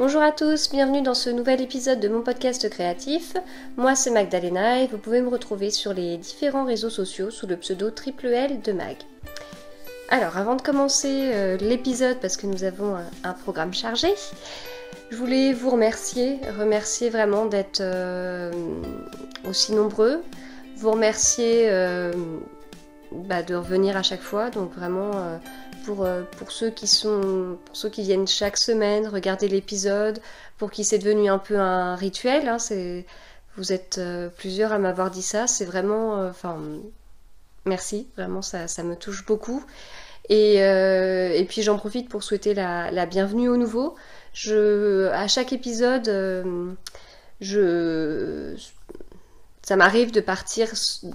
Bonjour à tous, bienvenue dans ce nouvel épisode de mon podcast créatif. Moi c'est Magdalena et vous pouvez me retrouver sur les différents réseaux sociaux sous le pseudo L de Mag. Alors avant de commencer l'épisode, parce que nous avons un programme chargé, je voulais vous remercier vraiment d'être aussi nombreux, vous remercier de revenir à chaque fois, donc vraiment pour ceux qui viennent chaque semaine regarder l'épisode, pour qui c'est devenu un peu un rituel, hein, vous êtes plusieurs à m'avoir dit ça, c'est vraiment, merci, vraiment ça me touche beaucoup. Et puis j'en profite pour souhaiter la bienvenue aux nouveaux. À chaque épisode, ça m'arrive de partir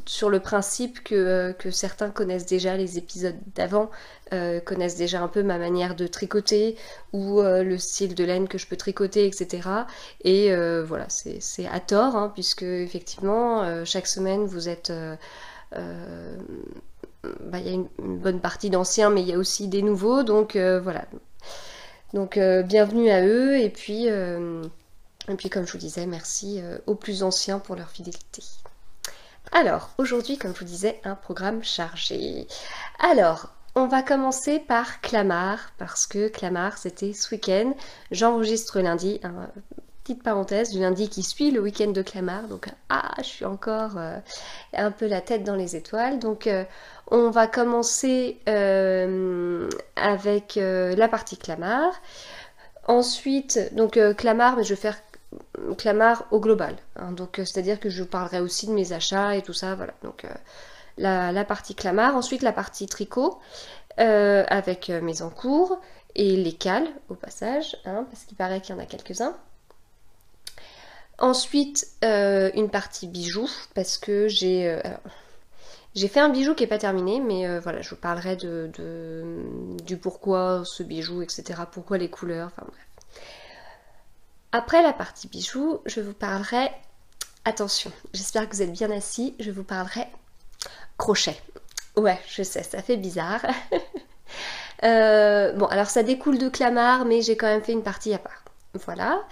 sur le principe que certains connaissent déjà les épisodes d'avant, connaissent déjà un peu ma manière de tricoter ou le style de laine que je peux tricoter, etc. Et voilà, c'est à tort, hein, puisque effectivement, chaque semaine, vous êtes... il y a une bonne partie d'anciens, mais il y a aussi des nouveaux, donc voilà. Donc bienvenue à eux, et puis comme je vous disais, merci aux plus anciens pour leur fidélité. Alors, aujourd'hui, comme je vous disais, un programme chargé. Alors, on va commencer par Clamart, parce que Clamart, c'était ce week-end. J'enregistre lundi, petite parenthèse, du lundi qui suit le week-end de Clamart, donc je suis encore un peu la tête dans les étoiles. Donc, on va commencer avec la partie Clamart. Ensuite, donc Clamart, mais je vais faire Clamart au global, hein, donc c'est-à-dire que je vous parlerai aussi de mes achats et tout ça, voilà, donc la partie Clamart, ensuite la partie tricot avec mes encours et les cales au passage, hein, parce qu'il paraît qu'il y en a quelques-uns. Ensuite une partie bijoux, parce que j'ai fait un bijou qui n'est pas terminé, mais voilà, je vous parlerai du pourquoi ce bijou, etc., pourquoi les couleurs, enfin bref. Après la partie bijoux, je vous parlerai, attention, j'espère que vous êtes bien assis, je vous parlerai crochet. Ouais, je sais, ça fait bizarre. Bon, alors ça découle de Clamart, mais j'ai quand même fait une partie à part. Voilà.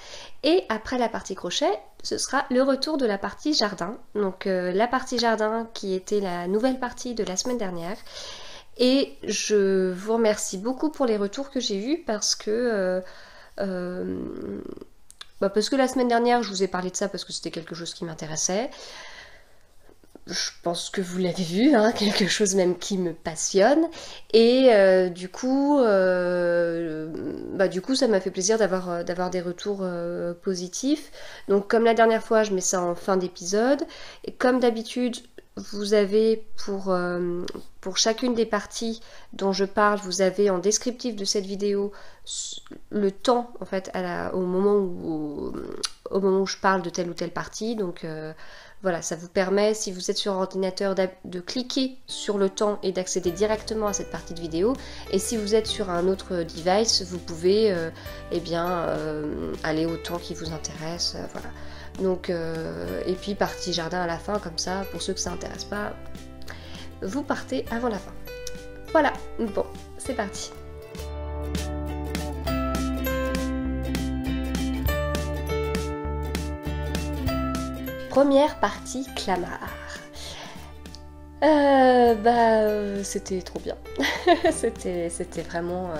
Et après la partie crochet, ce sera le retour de la partie jardin. Donc la partie jardin qui était la nouvelle partie de la semaine dernière. Et je vous remercie beaucoup pour les retours que j'ai eus, parce que la semaine dernière, je vous ai parlé de ça parce que c'était quelque chose qui m'intéressait. Je pense que vous l'avez vu, hein, quelque chose même qui me passionne. Et du coup, ça m'a fait plaisir d'avoir des retours positifs. Donc comme la dernière fois, je mets ça en fin d'épisode. Et comme d'habitude, vous avez pour chacune des parties dont je parle, vous avez en descriptif de cette vidéo le temps, en fait, au moment où je parle de telle ou telle partie. Donc voilà, ça vous permet, si vous êtes sur ordinateur, de cliquer sur le temps et d'accéder directement à cette partie de vidéo. Et si vous êtes sur un autre device, vous pouvez aller au temps qui vous intéresse. Voilà. Donc, et puis partie jardin à la fin, comme ça, pour ceux que ça n'intéresse pas, vous partez avant la fin. Voilà, bon, c'est parti. Première partie Clamart. C'était trop bien. C'était vraiment...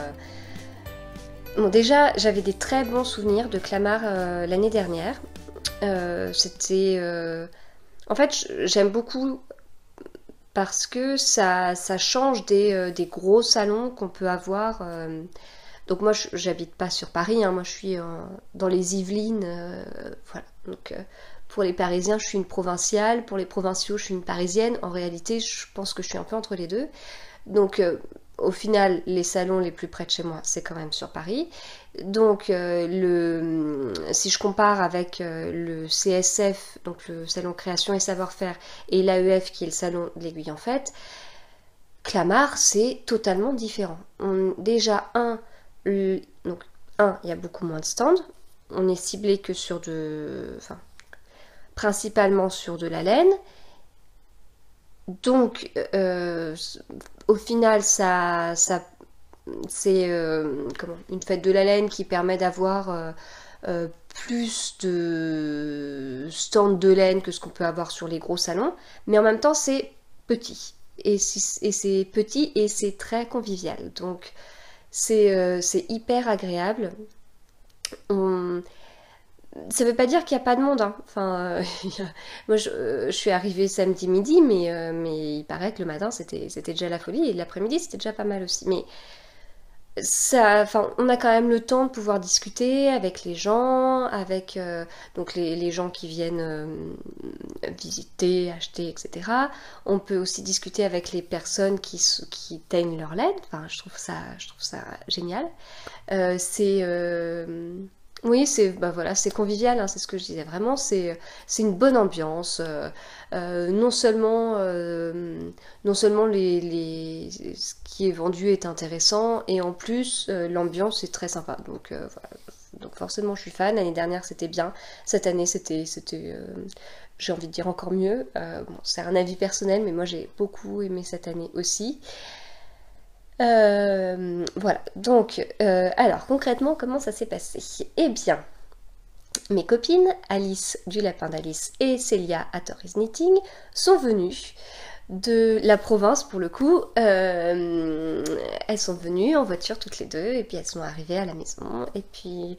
Bon, déjà, j'avais des très bons souvenirs de Clamart l'année dernière. En fait, j'aime beaucoup parce que ça change des gros salons qu'on peut avoir. Donc moi, j'habite pas sur Paris, hein, moi je suis dans les Yvelines, voilà. Donc pour les Parisiens, je suis une provinciale, pour les provinciaux, je suis une Parisienne. En réalité, je pense que je suis un peu entre les deux. Donc au final, les salons les plus près de chez moi, c'est quand même sur Paris. Donc si je compare avec le CSF, donc le salon création et savoir-faire, et l'AEF qui est le salon de l'aiguille en fait, Clamart, c'est totalement différent. Déjà, il y a beaucoup moins de stands. On est ciblé que sur principalement sur de la laine. Donc, au final, c'est une fête de la laine qui permet d'avoir plus de stands de laine que ce qu'on peut avoir sur les gros salons, mais en même temps c'est petit. Et c'est petit et c'est très convivial. Donc c'est hyper agréable. Ça veut pas dire qu'il n'y a pas de monde, hein. Enfin, moi je suis arrivée samedi midi, mais il paraît que le matin c'était déjà la folie et l'après-midi c'était déjà pas mal aussi. Mais ça, enfin, on a quand même le temps de pouvoir discuter avec les gens, avec donc les gens qui viennent visiter, acheter, etc. On peut aussi discuter avec les personnes qui teignent leur laine. Enfin, je trouve ça génial. C'est oui, c'est bah voilà, c'est convivial, hein, c'est ce que je disais. Vraiment, c'est une bonne ambiance. Non seulement ce qui est vendu est intéressant, et en plus l'ambiance est très sympa. Donc voilà. Donc forcément, je suis fan. L'année dernière, c'était bien. Cette année, j'ai envie de dire encore mieux. Bon, c'est un avis personnel, mais moi j'ai beaucoup aimé cette année aussi. Voilà, donc, alors concrètement, comment ça s'est passé? Eh bien, mes copines, Alice du Lapin d'Alice et Célia à Tories Knitting, sont venues de la province pour le coup. Elles sont venues en voiture toutes les deux et puis elles sont arrivées à la maison et puis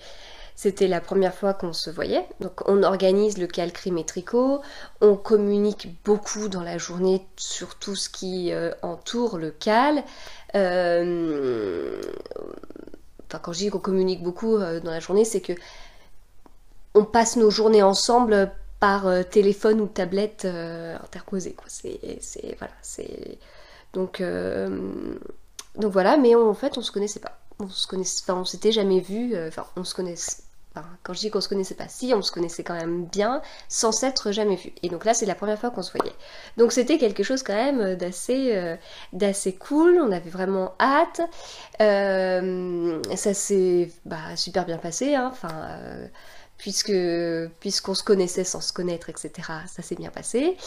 c'était la première fois qu'on se voyait. Donc on organise le cal crime et tricot, on communique beaucoup dans la journée sur tout ce qui entoure le cal. Enfin, quand je dis qu'on communique beaucoup dans la journée, c'est que on passe nos journées ensemble par téléphone ou tablette interposée, quoi. Voilà, c'est donc voilà, mais en fait on se connaissait pas. On s'était jamais vu. Enfin, on se connaissait. Enfin, quand je dis qu'on se connaissait pas, si, on se connaissait quand même bien, sans s'être jamais vu. Et donc là, c'est la première fois qu'on se voyait. Donc c'était quelque chose quand même d'assez cool. On avait vraiment hâte. Ça s'est super bien passé, hein. Enfin, puisqu'on se connaissait sans se connaître, etc. Ça s'est bien passé.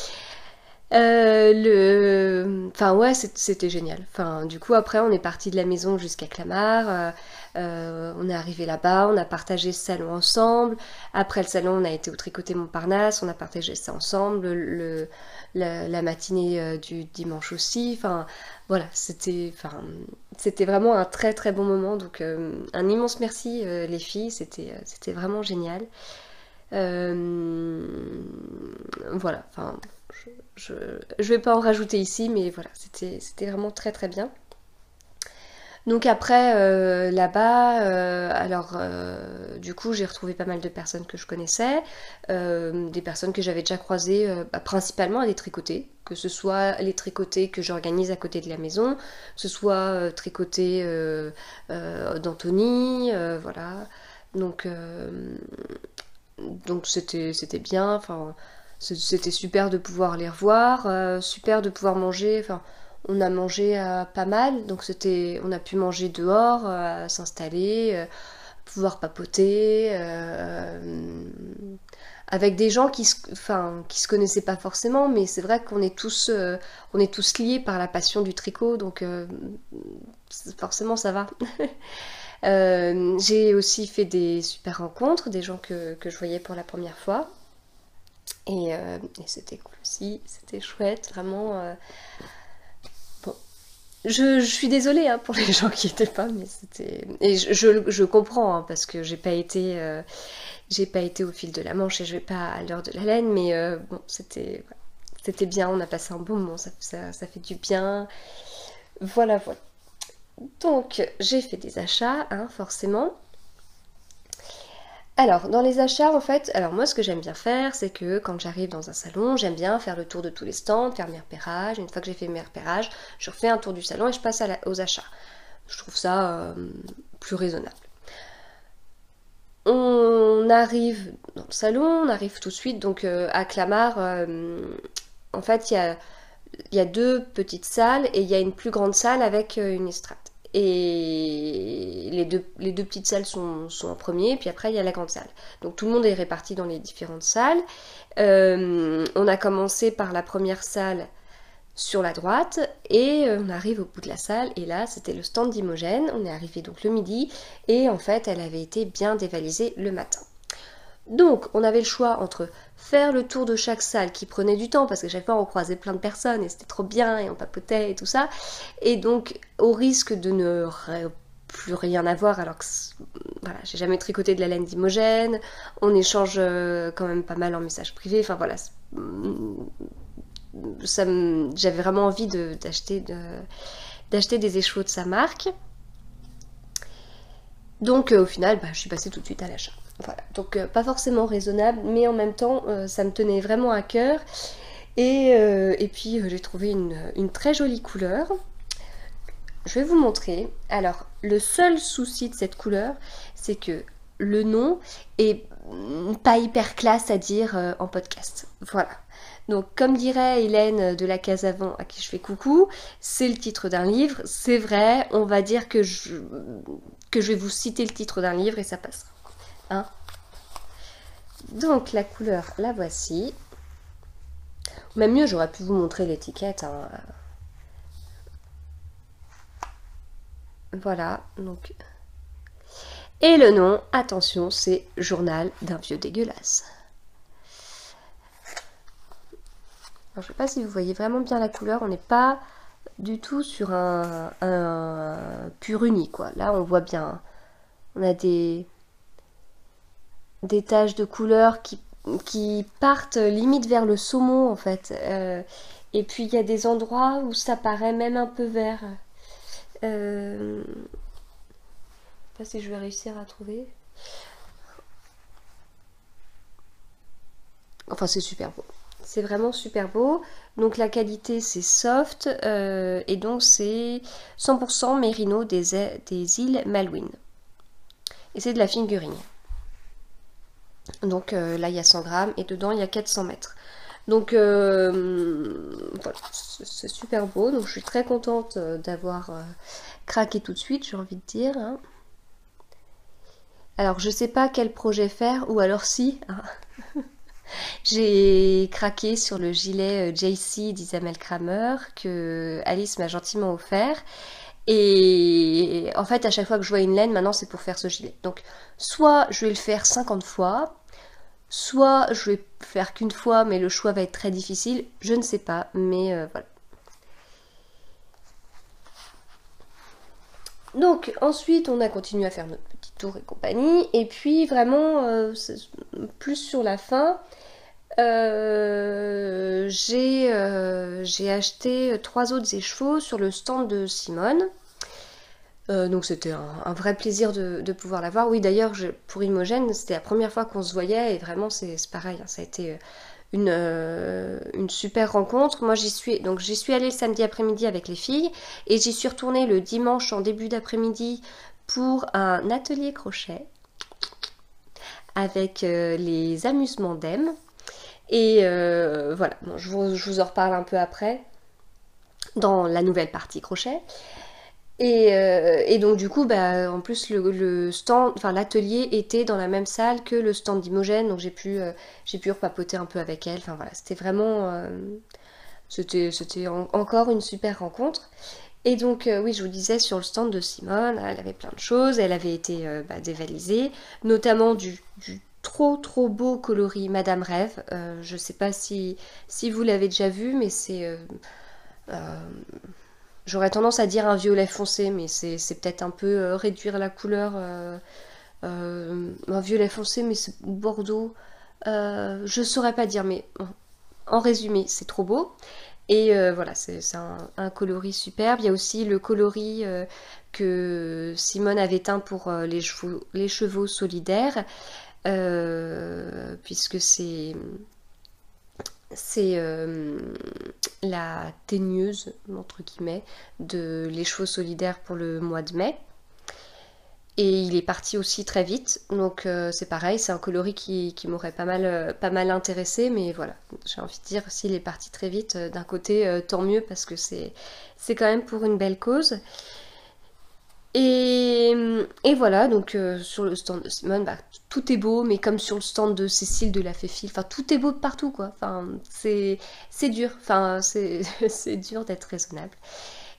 Enfin ouais, c'était génial. Enfin, du coup après on est parti de la maison jusqu'à Clamart. On est arrivé là-bas, on a partagé ce salon ensemble. Après le salon, on a été au Tricoté Montparnasse, on a partagé ça ensemble. La matinée du dimanche aussi. Enfin voilà, c'était vraiment un très très bon moment. Donc un immense merci les filles, c'était vraiment génial. Voilà, enfin. Je vais pas en rajouter ici, mais voilà, c'était vraiment très très bien. Donc après, là-bas, du coup, j'ai retrouvé pas mal de personnes que je connaissais, des personnes que j'avais déjà croisées, principalement à des tricotés, que ce soit les tricotés que j'organise à côté de la maison, que ce soit tricotés d'Anthony, voilà. Donc c'était bien, enfin. C'était super de pouvoir les revoir, super de pouvoir manger. Enfin, on a mangé pas mal, donc on a pu manger dehors, s'installer, pouvoir papoter, avec des gens qui se connaissaient pas forcément, mais c'est vrai qu'on est tous liés par la passion du tricot, donc forcément ça va. J'ai aussi fait des super rencontres, des gens que je voyais pour la première fois. Et c'était cool aussi, c'était chouette, vraiment. Bon, je suis désolée hein, pour les gens qui étaient pas, mais c'était. Et je comprends hein, parce que j'ai pas été au fil de la Manche et je vais pas à l'heure de la laine, mais bon, c'était bien, on a passé un bon moment, ça fait du bien. Voilà, voilà. Donc j'ai fait des achats, hein, forcément. Alors, dans les achats, en fait, alors moi, ce que j'aime bien faire, c'est que quand j'arrive dans un salon, j'aime bien faire le tour de tous les stands, faire mes repérages. Une fois que j'ai fait mes repérages, je refais un tour du salon et je passe aux achats. Je trouve ça plus raisonnable. On arrive dans le salon, on arrive tout de suite, donc à Clamart, en fait, il y a deux petites salles et il y a une plus grande salle avec une estrade. Et les deux petites salles sont en premier, puis après il y a la grande salle. Donc tout le monde est réparti dans les différentes salles. On a commencé par la première salle sur la droite, et on arrive au bout de la salle, et là c'était le stand d'Imogen. On est arrivé donc le midi, et en fait elle avait été bien dévalisée le matin. Donc on avait le choix entre faire le tour de chaque salle qui prenait du temps parce que chaque fois on croisait plein de personnes et c'était trop bien et on papotait et tout ça, et donc au risque de ne plus rien avoir alors que voilà, j'ai jamais tricoté de la laine d'Imogen, on échange quand même pas mal en message privé, enfin voilà, j'avais vraiment envie d'acheter des écheveaux de sa marque. Donc au final, je suis passée tout de suite à l'achat. Voilà, donc pas forcément raisonnable, mais en même temps, ça me tenait vraiment à cœur. Et puis j'ai trouvé une très jolie couleur. Je vais vous montrer. Alors, le seul souci de cette couleur, c'est que le nom est pas hyper classe à dire en podcast. Voilà. Donc, comme dirait Hélène de la Case Avant, à qui je fais coucou, c'est le titre d'un livre. C'est vrai, on va dire que je vais vous citer le titre d'un livre et ça passera. Hein? Donc, la couleur, la voici. Même mieux, j'aurais pu vous montrer l'étiquette. Hein. Voilà, donc. Et le nom, attention, c'est Journal d'un vieux dégueulasse. Alors, je ne sais pas si vous voyez vraiment bien la couleur, on n'est pas du tout sur un pur uni, quoi. Là, on voit bien, on a des taches de couleur qui partent limite vers le saumon, en fait. Et puis, il y a des endroits où ça paraît même un peu vert. Je sais pas si je vais réussir à trouver. Enfin, c'est super beau. C'est vraiment super beau. Donc la qualité c'est soft et donc c'est 100% mérino des îles Malouines. Et c'est de la fingering. Donc là il y a 100 grammes et dedans il y a 400 mètres. Donc voilà, c'est super beau. Donc je suis très contente d'avoir craqué tout de suite, j'ai envie de dire. Hein. Alors je sais pas quel projet faire, ou alors si. Hein. J'ai craqué sur le gilet JC d'Isabelle Kramer que Alice m'a gentiment offert. Et en fait, à chaque fois que je vois une laine, maintenant c'est pour faire ce gilet. Donc, soit je vais le faire 50 fois, soit je vais faire qu'une fois, mais le choix va être très difficile. Je ne sais pas, mais voilà. Donc, ensuite, on a continué à faire notre petit tour et compagnie. Et puis, vraiment, plus sur la fin, j'ai acheté 3 autres écheveaux sur le stand de Simone. Donc c'était un vrai plaisir de pouvoir la voir. Oui, d'ailleurs, pour Imogen, c'était la première fois qu'on se voyait et vraiment c'est pareil, hein, ça a été une super rencontre. Moi j'y suis allée le samedi après-midi avec les filles et j'y suis retournée le dimanche en début d'après-midi pour un atelier crochet avec les amusements d'Em. Et voilà, bon, je vous en reparle un peu après dans la nouvelle partie crochet. Et donc du coup, en plus le stand, enfin l'atelier était dans la même salle que le stand d'Imogen, donc j'ai pu repapoter un peu avec elle. Enfin voilà, c'était vraiment, c'était encore une super rencontre. Et donc oui, je vous disais sur le stand de Simone, elle avait plein de choses, elle avait été dévalisée, notamment du trop beau coloris Madame Rêve. Je sais pas si vous l'avez déjà vu, mais c'est j'aurais tendance à dire un violet foncé, mais c'est peut-être un peu réduire la couleur. Un violet foncé, mais c'est bordeaux. Je saurais pas dire, mais en résumé, c'est trop beau. Et voilà, c'est un coloris superbe. Il y a aussi le coloris que Simone avait teint pour les chevaux solidaires, puisque c'est la teigneuse, entre guillemets, de Les Chevaux Solidaires pour le mois de mai. Et il est parti aussi très vite, donc c'est pareil, c'est un coloris qui m'aurait pas mal intéressé, mais voilà, j'ai envie de dire, s'il est parti très vite, d'un côté, tant mieux, parce que c'est quand même pour une belle cause. Et voilà, donc sur le stand de Simone, bah, tout est beau, mais comme sur le stand de Cécile de la Féfile, enfin tout est beau de partout quoi. Enfin c'est dur, enfin c'est dur d'être raisonnable.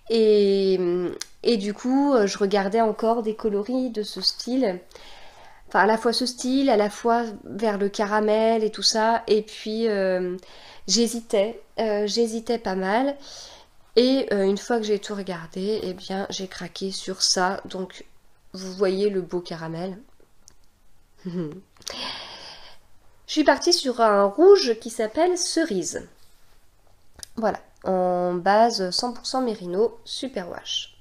Et, et du coup, je regardais encore des coloris de ce style. Enfin, à la fois ce style, à la fois vers le caramel et tout ça. Et puis, j'hésitais pas mal. Et une fois que j'ai tout regardé, eh bien, j'ai craqué sur ça. Donc, vous voyez le beau caramel. Je suis partie sur un rouge qui s'appelle Cerise. Voilà, en base 100% Mérino, super wash.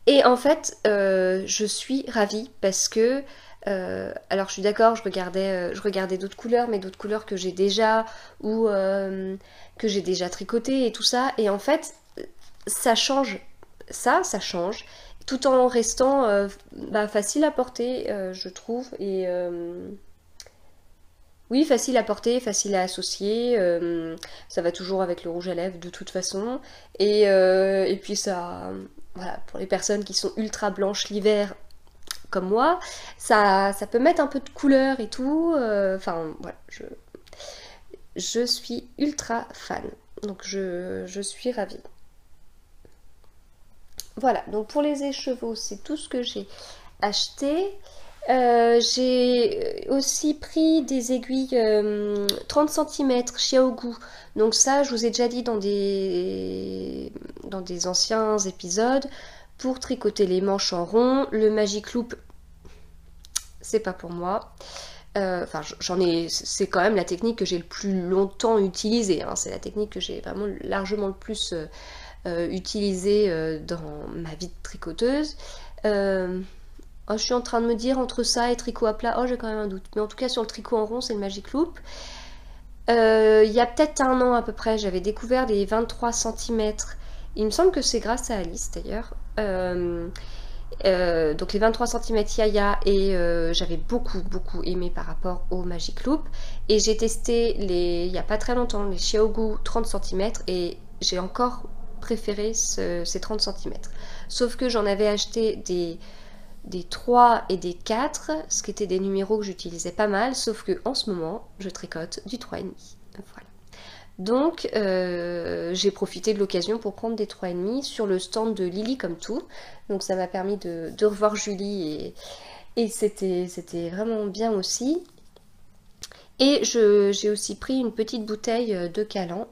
Et en fait, je suis ravie parce que, alors je suis d'accord, je regardais d'autres couleurs, mais d'autres couleurs que j'ai déjà ou que j'ai déjà tricotées et tout ça. Et en fait, ça change, ça change, tout en restant facile à porter, je trouve. Et oui, facile à porter, facile à associer. Ça va toujours avec le rouge à lèvres de toute façon. Et puis ça, voilà, pour les personnes qui sont ultra blanches l'hiver comme moi, ça peut mettre un peu de couleur et tout. Enfin, voilà, je suis ultra fan. Donc je suis ravie. Voilà, donc pour les écheveaux, c'est tout ce que j'ai acheté. J'ai aussi pris des aiguilles 30 cm Xiaogu. Donc ça, je vous ai déjà dit dans des anciens épisodes, pour tricoter les manches en rond. Le Magic Loop, c'est pas pour moi. Enfin, c'est quand même la technique que j'ai le plus longtemps utilisée. Hein. C'est la technique que j'ai vraiment largement le plus utilisée dans ma vie de tricoteuse. Oh, je suis en train de me dire entre ça et tricot à plat, oh j'ai quand même un doute. Mais en tout cas sur le tricot en rond c'est le Magic Loop. Il y a peut-être un an à peu près, j'avais découvert les 23 cm. Il me semble que c'est grâce à Alice d'ailleurs. Donc les 23 cm Yaya et j'avais beaucoup aimé par rapport au Magic Loop. Et j'ai testé il n'y a pas très longtemps les Xiaogu 30 cm et j'ai encore préféré ces 30 cm. Sauf que j'en avais acheté des 3 et des 4, ce qui étaient des numéros que j'utilisais pas mal, sauf que en ce moment, je tricote du 3,5. Voilà. Donc, j'ai profité de l'occasion pour prendre des 3,5 sur le stand de Lily comme tout. Donc, ça m'a permis de revoir Julie et c'était vraiment bien aussi. Et j'ai aussi pris une petite bouteille de Calan.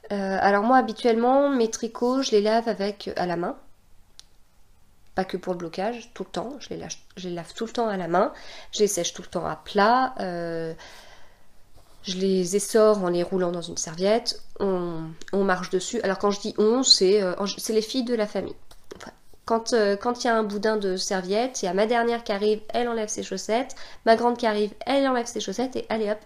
Alors moi, habituellement, mes tricots, je les lave à la main. Pas que pour le blocage, tout le temps. Je les lave tout le temps à la main. Je les sèche tout le temps à plat. Je les essore en les roulant dans une serviette. On marche dessus. Alors quand je dis on, c'est les filles de la famille. Enfin, quand il y a un boudin de serviette, il y a ma dernière qui arrive, elle enlève ses chaussettes. Ma grande qui arrive, elle enlève ses chaussettes. Et allez hop,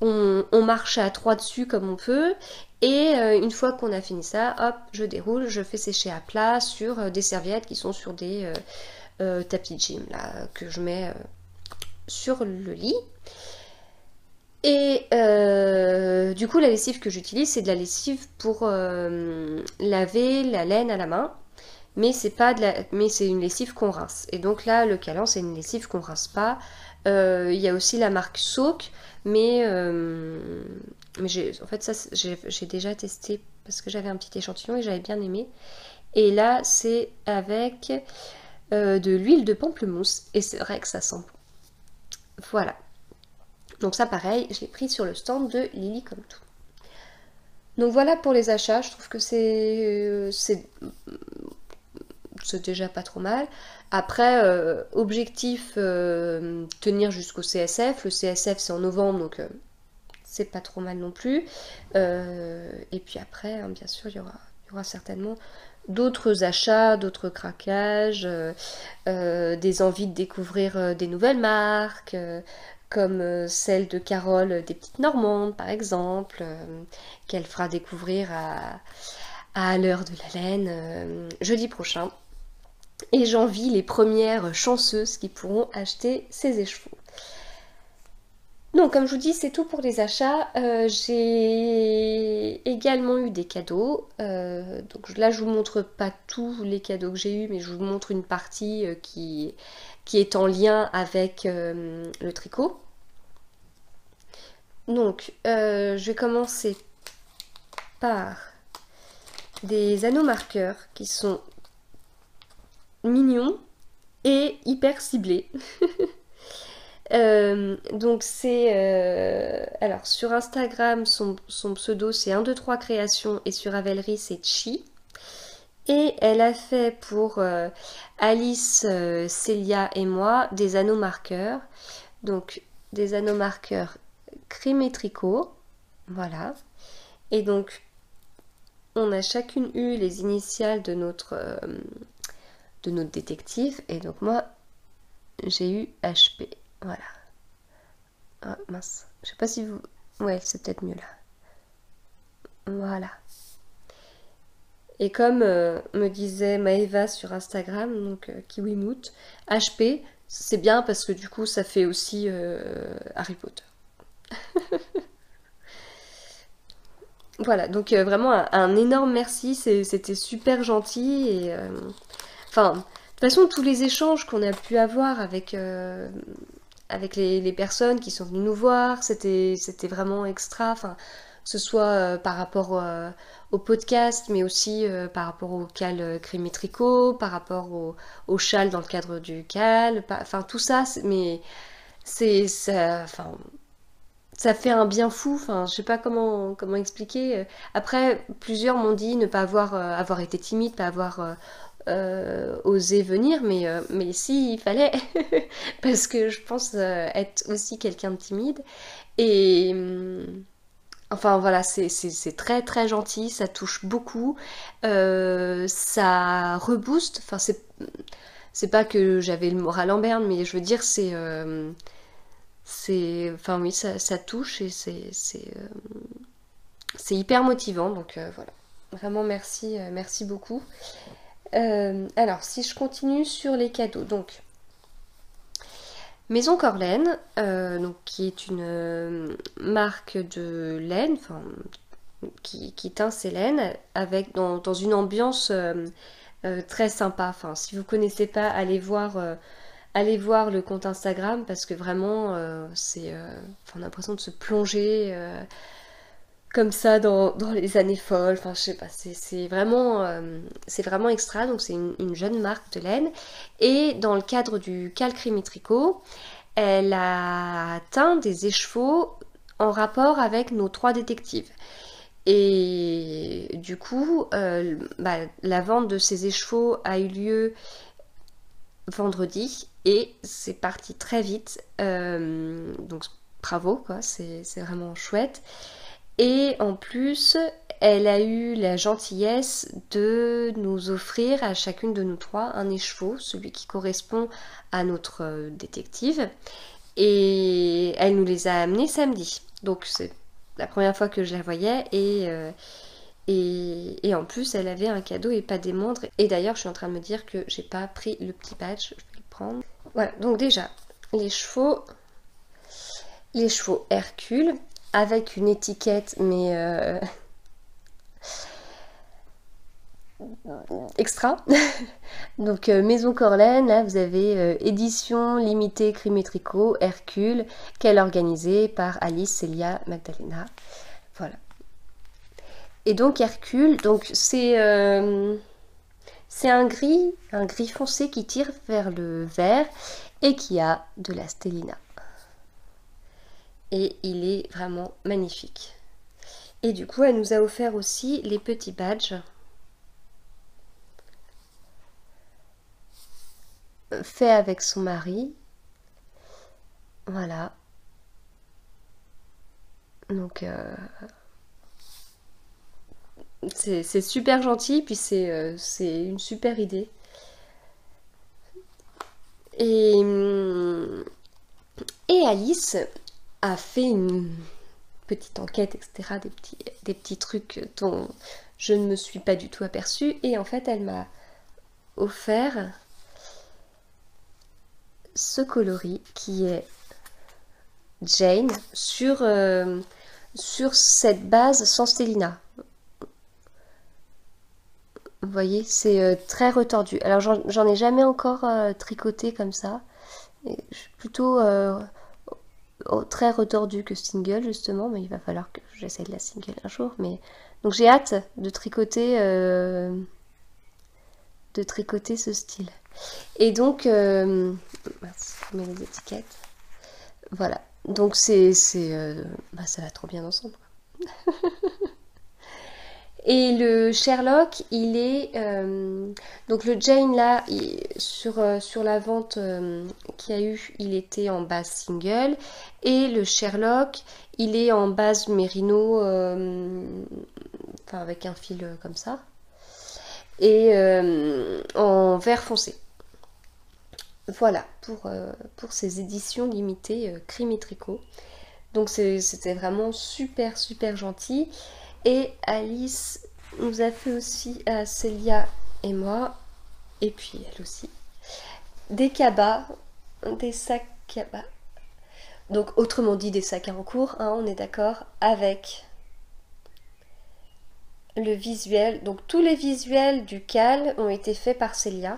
on marche à trois dessus comme on peut. Et une fois qu'on a fini ça, hop, je déroule, je fais sécher à plat sur des serviettes qui sont sur des tapis de gym là, que je mets sur le lit. Et du coup, la lessive que j'utilise, c'est de la lessive pour laver la laine à la main. Mais c'est une lessive qu'on rince. Et donc là, le Calan, c'est une lessive qu'on rince pas. Il y a aussi la marque Soak, mais en fait ça j'ai déjà testé parce que j'avais un petit échantillon et j'avais bien aimé. Et là c'est avec de l'huile de pamplemousse et c'est vrai que ça sent bon. Voilà. Donc ça pareil, je l'ai pris sur le stand de Lily comme tout. Donc voilà pour les achats, je trouve que c'est déjà pas trop mal. Après, objectif tenir jusqu'au CSF. Le CSF c'est en novembre, donc c'est pas trop mal non plus. Et puis après, hein, bien sûr, il y aura certainement d'autres achats, d'autres craquages, des envies de découvrir des nouvelles marques, comme celle de Carole des Petites Normandes par exemple, qu'elle fera découvrir à l'heure de la laine jeudi prochain. Et j'envie les premières chanceuses qui pourront acheter ces écheveaux. Donc comme je vous dis, c'est tout pour les achats. J'ai également eu des cadeaux. Donc là, je vous montre pas tous les cadeaux que j'ai eu, mais je vous montre une partie qui est en lien avec le tricot. Donc, je vais commencer par des anneaux marqueurs qui sont mignons et hyper ciblés. Donc c'est... alors sur Instagram, son pseudo c'est 123 créations et sur Ravelry c'est Chi. Et elle a fait pour Alice, Célia et moi des anneaux marqueurs. Donc des anneaux marqueurs crème et tricot. Voilà. Et donc on a chacune eu les initiales de notre détective. Et donc moi j'ai eu HP. Voilà. Ah mince. Je sais pas si vous... Ouais, c'est peut-être mieux là. Voilà. Et comme me disait Maëva sur Instagram, donc Kiwimoot, HP, c'est bien parce que du coup ça fait aussi Harry Potter. Voilà, donc vraiment un énorme merci, c'était super gentil et enfin, de toute façon tous les échanges qu'on a pu avoir avec les personnes qui sont venues nous voir, c'était vraiment extra, enfin, que ce soit par rapport au podcast, mais aussi par rapport au cal crème et tricot, par rapport au châle dans le cadre du cal, enfin tout ça, mais c'est ça, enfin ça fait un bien fou, enfin je sais pas comment expliquer. Après plusieurs m'ont dit ne pas avoir été timide, pas avoir osé venir, mais si il fallait parce que je pense être aussi quelqu'un de timide et enfin voilà, c'est très très gentil, ça touche beaucoup, ça rebooste, enfin c'est pas que j'avais le moral en berne, mais je veux dire enfin oui, ça touche et c'est hyper motivant, donc voilà. Vraiment merci, merci beaucoup. Alors, si je continue sur les cadeaux, donc Maison Corlaine, donc, qui est une marque de laine, enfin, qui teint ses laines avec dans une ambiance très sympa. Enfin, si vous connaissez pas, allez voir le compte Instagram parce que vraiment, on a l'impression de se plonger comme ça dans les années folles. Enfin, je sais pas, c'est vraiment extra. Donc, c'est une jeune marque de laine. Et dans le cadre du cal crème et tricot, elle a teint des écheveaux en rapport avec nos 3 détectives. Et du coup, la vente de ces écheveaux a eu lieu vendredi et c'est parti très vite. Donc bravo, quoi, c'est vraiment chouette. Et en plus, elle a eu la gentillesse de nous offrir à chacune de nous 3 un écheveau, celui qui correspond à notre détective. Et elle nous les a amenés samedi. Donc c'est la première fois que je la voyais et en plus elle avait un cadeau et pas des moindres. Et d'ailleurs je suis en train de me dire que j'ai pas pris le petit badge, je vais le prendre. Voilà, donc déjà les chevaux Hercule avec une étiquette mais extra. Donc Maison Corlaine, là vous avez édition limitée crème et tricot Hercule, qu'elle a organisée par Alice, Célia, Magdalena. Voilà. Et donc Hercule, donc c'est un gris foncé qui tire vers le vert et qui a de la stellina. Et il est vraiment magnifique. Et du coup, elle nous a offert aussi les petits badges faits avec son mari. Voilà. Donc c'est super gentil, puis c'est une super idée. Et Alice a fait une petite enquête, etc., des petits trucs dont je ne me suis pas du tout aperçue. Et en fait, elle m'a offert ce coloris qui est Jane sur cette base sans Stellina. Vous voyez, c'est très retordu. Alors j'en ai jamais encore tricoté comme ça. Et je suis plutôt très retordu que single justement, mais il va falloir que j'essaye de la single un jour. Mais donc j'ai hâte de tricoter ce style. Et donc, mince, je mets les étiquettes. Voilà. Donc ça va trop bien ensemble. Et le Sherlock, il est donc le Jane là sur la vente qu'il y a eu, il était en base single, et le Sherlock, il est en base mérino, enfin avec un fil comme ça, et en vert foncé. Voilà pour ces éditions limitées Crimi Tricot. Donc c'était vraiment super super gentil. Et Alice nous a fait aussi à Célia et moi, et puis elle aussi, des cabas, des sacs cabas. Donc autrement dit des sacs à encours, hein, on est d'accord, avec le visuel. Donc tous les visuels du cal ont été faits par Célia,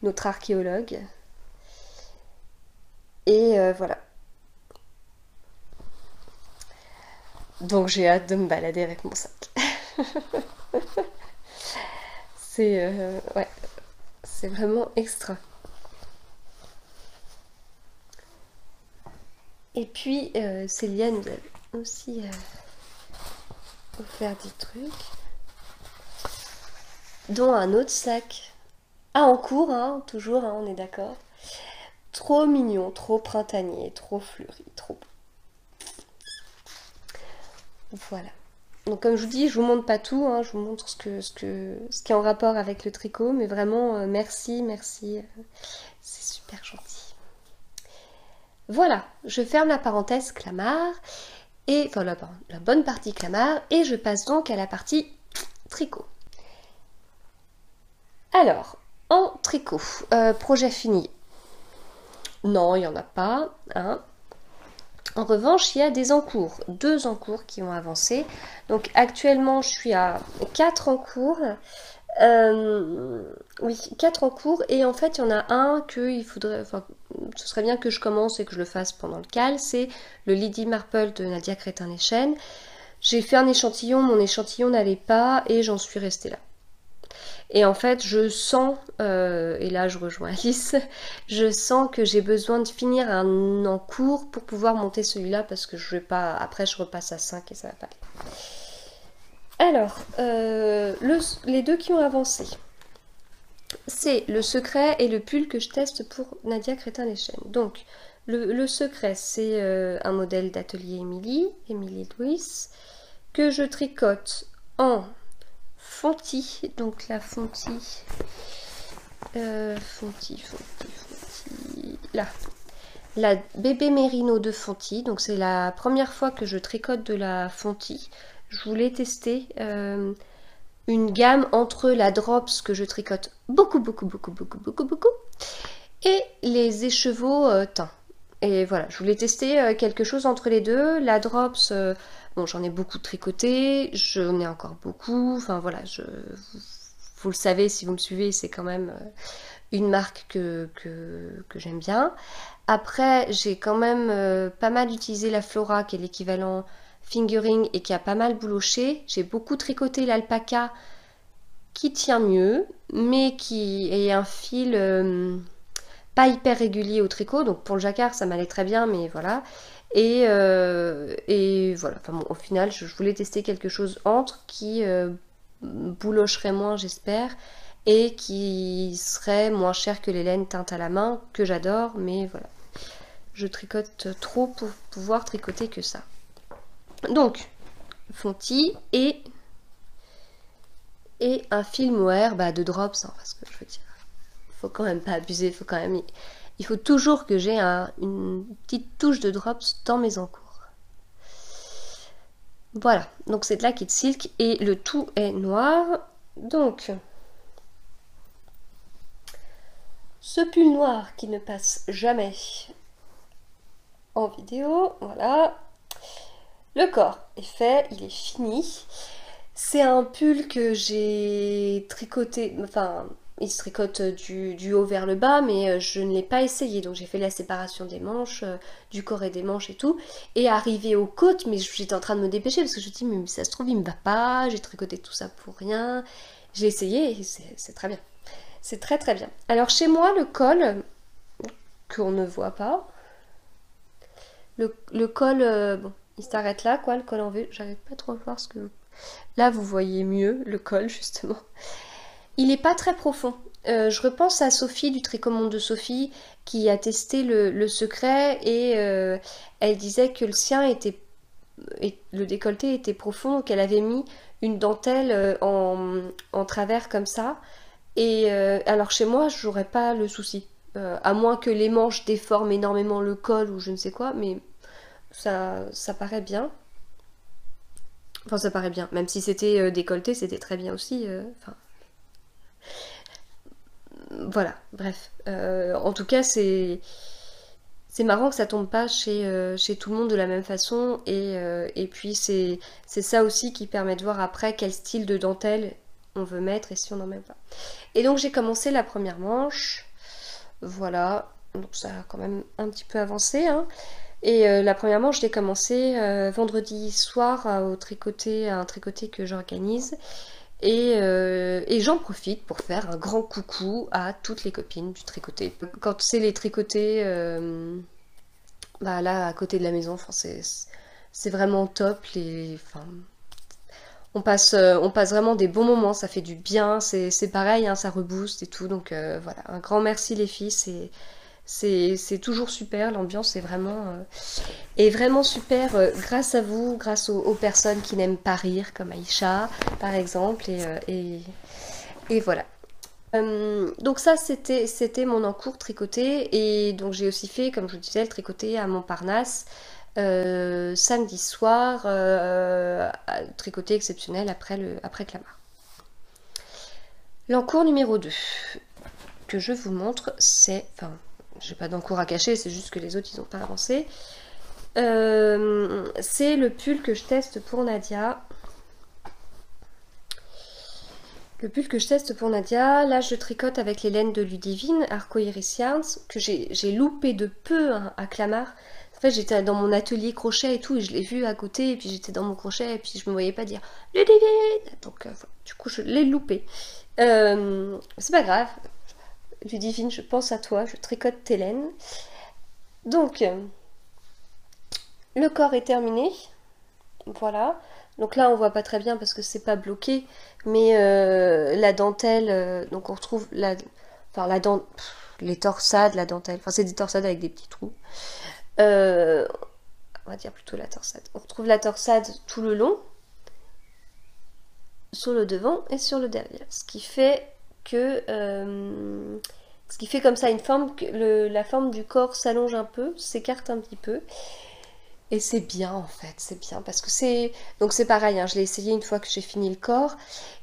notre archéologue. Et voilà. Donc j'ai hâte de me balader avec mon sac. Ouais, c'est vraiment extra. Et puis Célia nous a aussi offert des trucs, dont un autre sac en cours, hein, toujours, hein, on est d'accord. Trop mignon, trop printanier, trop fleuri, trop beau. Voilà. Donc comme je vous dis, je vous montre pas tout, hein, je vous montre ce qui est en rapport avec le tricot, mais vraiment merci, c'est super gentil. Voilà, je ferme la parenthèse Clamart, et enfin la bonne partie Clamart, et je passe donc à la partie tricot. Alors, en tricot, projet fini. Non, il n'y en a pas, hein. En revanche, il y a des encours, 2 encours qui ont avancé. Donc actuellement, je suis à 4 encours. Oui, 4 encours. Et en fait, il y en a un que il faudrait, enfin, ce serait bien que je commence et que je le fasse pendant le cal. C'est le Lady Marple de Nadia Crétin-Leschen. J'ai fait un échantillon, mon échantillon n'allait pas et j'en suis restée là. Et en fait, je sens, et là je rejoins Alice, je sens que j'ai besoin de finir un encours pour pouvoir monter celui-là parce que je vais pas, après je repasse à 5 et ça va pas aller. Alors, les 2 qui ont avancé, c'est le secret et le pull que je teste pour Nadia Crétin-Leschen. Donc, le secret, c'est un modèle d'atelier Émilie Louis, que je tricote en Fonti, donc la Fonti, là, la bébé mérino de Fonti, donc c'est la première fois que je tricote de la Fonti. Je voulais tester une gamme entre la Drops que je tricote beaucoup, et les écheveaux teints. Et voilà, je voulais tester quelque chose entre les deux. La Drops, bon, j'en ai beaucoup tricoté, j'en ai encore beaucoup. Enfin voilà, vous le savez si vous me suivez, c'est quand même une marque que j'aime bien. Après, j'ai quand même pas mal utilisé la Flora, qui est l'équivalent fingering et qui a pas mal bouloché. J'ai beaucoup tricoté l'alpaca, qui tient mieux, mais qui est un fil pas hyper régulier au tricot, donc pour le jacquard ça m'allait très bien, mais voilà. Et voilà, enfin bon, au final je voulais tester quelque chose entre qui boulocherait moins, j'espère, et qui serait moins cher que les laines teintes à la main, que j'adore, mais voilà. Je tricote trop pour pouvoir tricoter que ça. Donc, Fonti et un fil mohair de Drops, hein, parce que je veux dire, faut quand même pas abuser, faut quand même, il faut toujours que j'ai une petite touche de Drops dans mes encours. Voilà, donc c'est de la Kid Silk et le tout est noir. Donc, ce pull noir qui ne passe jamais en vidéo. Voilà. Le corps est fait, il est fini. C'est un pull que j'ai tricoté, enfin, il se tricote du haut vers le bas, mais je ne l'ai pas essayé. Donc j'ai fait la séparation des manches, du corps et des manches et tout. Et arrivé aux côtes, mais j'étais en train de me dépêcher parce que je me dis, mais ça se trouve, il me va pas, j'ai tricoté tout ça pour rien. J'ai essayé et c'est très bien. C'est très très bien. Alors chez moi, le col, qu'on ne voit pas, le col, bon, il s'arrête là, quoi, le col en V. J'arrive pas trop à voir ce que... Là, vous voyez mieux le col, justement. Il n'est pas très profond. Je repense à Sophie du Tricot Monde de Sophie qui a testé le secret et elle disait que le sien était... le décolleté était profond, qu'elle avait mis une dentelle en travers comme ça. Et alors chez moi, j'aurais pas le souci. À moins que les manches déforment énormément le col ou je ne sais quoi, mais ça paraît bien. Enfin, ça paraît bien. Même si c'était décolleté, c'était très bien aussi. Enfin, voilà, bref. En tout cas, c'est marrant que ça tombe pas chez tout le monde de la même façon. Et puis, c'est ça aussi qui permet de voir après quel style de dentelle on veut mettre et si on n'en met pas. Et donc, j'ai commencé la première manche. Voilà. Donc, ça a quand même un petit peu avancé, hein. Et la première manche, je l'ai commencé vendredi soir à un tricoté que j'organise. Et j'en profite pour faire un grand coucou à toutes les copines du tricoté. Quand c'est les tricotés, bah là, à côté de la maison, enfin, c'est vraiment top. Enfin, on passe vraiment des bons moments, ça fait du bien, c'est pareil, hein, ça rebooste et tout. Donc voilà, un grand merci les filles, c'est toujours super, l'ambiance est vraiment super grâce à vous, grâce aux personnes qui n'aiment pas rire, comme Aïcha par exemple, et voilà. Donc ça c'était mon encours tricoté, et donc j'ai aussi fait, comme je vous disais, le tricoté à Montparnasse samedi soir, tricoté exceptionnel après Clamart. L'encours numéro 2 que je vous montre, c'est... Enfin, j'ai pas d'encours à cacher, c'est juste que les autres ils n'ont pas avancé. C'est le pull que je teste pour Nadia. Le pull que je teste pour Nadia, là je tricote avec les laines de Ludivine, Arcoiris Yarns, que j'ai loupé de peu hein, à Clamart. En fait j'étais dans mon atelier crochet et tout, et je l'ai vu à côté, et puis j'étais dans mon crochet, et puis je me voyais pas dire Ludivine. Donc voilà, du coup je l'ai loupé. C'est pas grave, Ludivine, je pense à toi, je tricote tes laines. Donc, le corps est terminé. Voilà. Donc là, on voit pas très bien parce que c'est pas bloqué. Mais la dentelle, donc on retrouve les torsades, la dentelle. Enfin, c'est des torsades avec des petits trous. On va dire plutôt la torsade. On retrouve la torsade tout le long, sur le devant et sur le derrière. Ce qui fait comme ça une forme que la forme du corps s'allonge un peu, s'écarte un petit peu. Et c'est bien en fait, c'est bien parce que donc c'est pareil, hein, je l'ai essayé une fois que j'ai fini le corps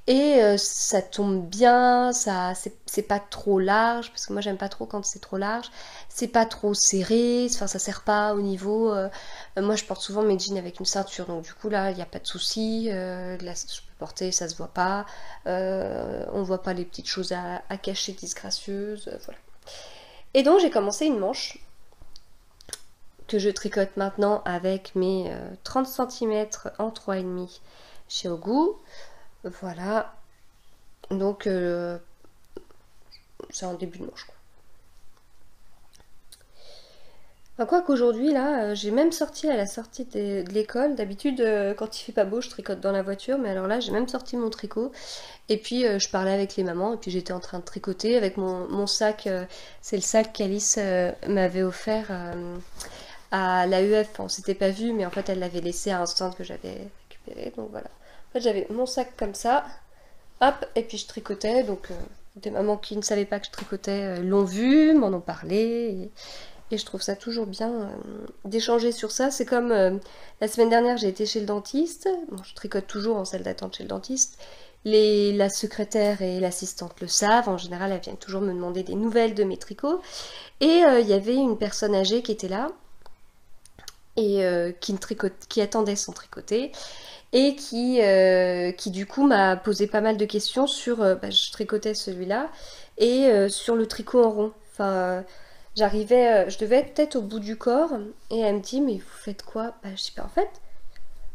et ça tombe bien, c'est pas trop large parce que moi j'aime pas trop quand c'est trop large, c'est pas trop serré, enfin ça serre pas au niveau. Moi je porte souvent mes jeans avec une ceinture donc du coup là il n'y a pas de souci, là je peux porter, ça se voit pas, on voit pas les petites choses à cacher disgracieuses, voilà. Et donc j'ai commencé une manche que je tricote maintenant avec mes 30 cm en 3,5 chez Ogu. Voilà. Donc, c'est un début de manche. Enfin, quoi qu'aujourd'hui, là, j'ai même sorti à la sortie de l'école. D'habitude, quand il fait pas beau, je tricote dans la voiture. Mais alors là, j'ai même sorti mon tricot. Et puis, je parlais avec les mamans. Et puis, j'étais en train de tricoter avec mon sac. C'est le sac qu'Alice m'avait offert à l'AEF, on s'était pas vu, mais en fait elle l'avait laissé à un stand que j'avais récupéré, donc voilà. En fait j'avais mon sac comme ça, hop, et puis je tricotais, donc des mamans qui ne savaient pas que je tricotais l'ont vu, m'en ont parlé, et je trouve ça toujours bien d'échanger sur ça. C'est comme la semaine dernière j'ai été chez le dentiste, bon, je tricote toujours en salle d'attente chez le dentiste, la secrétaire et l'assistante le savent, en général elles viennent toujours me demander des nouvelles de mes tricots, et il y avait une personne âgée qui était là, et qui attendait son tricoté et qui du coup m'a posé pas mal de questions sur, je tricotais celui-là, et sur le tricot en rond. Enfin, je devais être peut-être au bout du corps, et elle me dit, mais vous faites quoi? Je dis, en fait,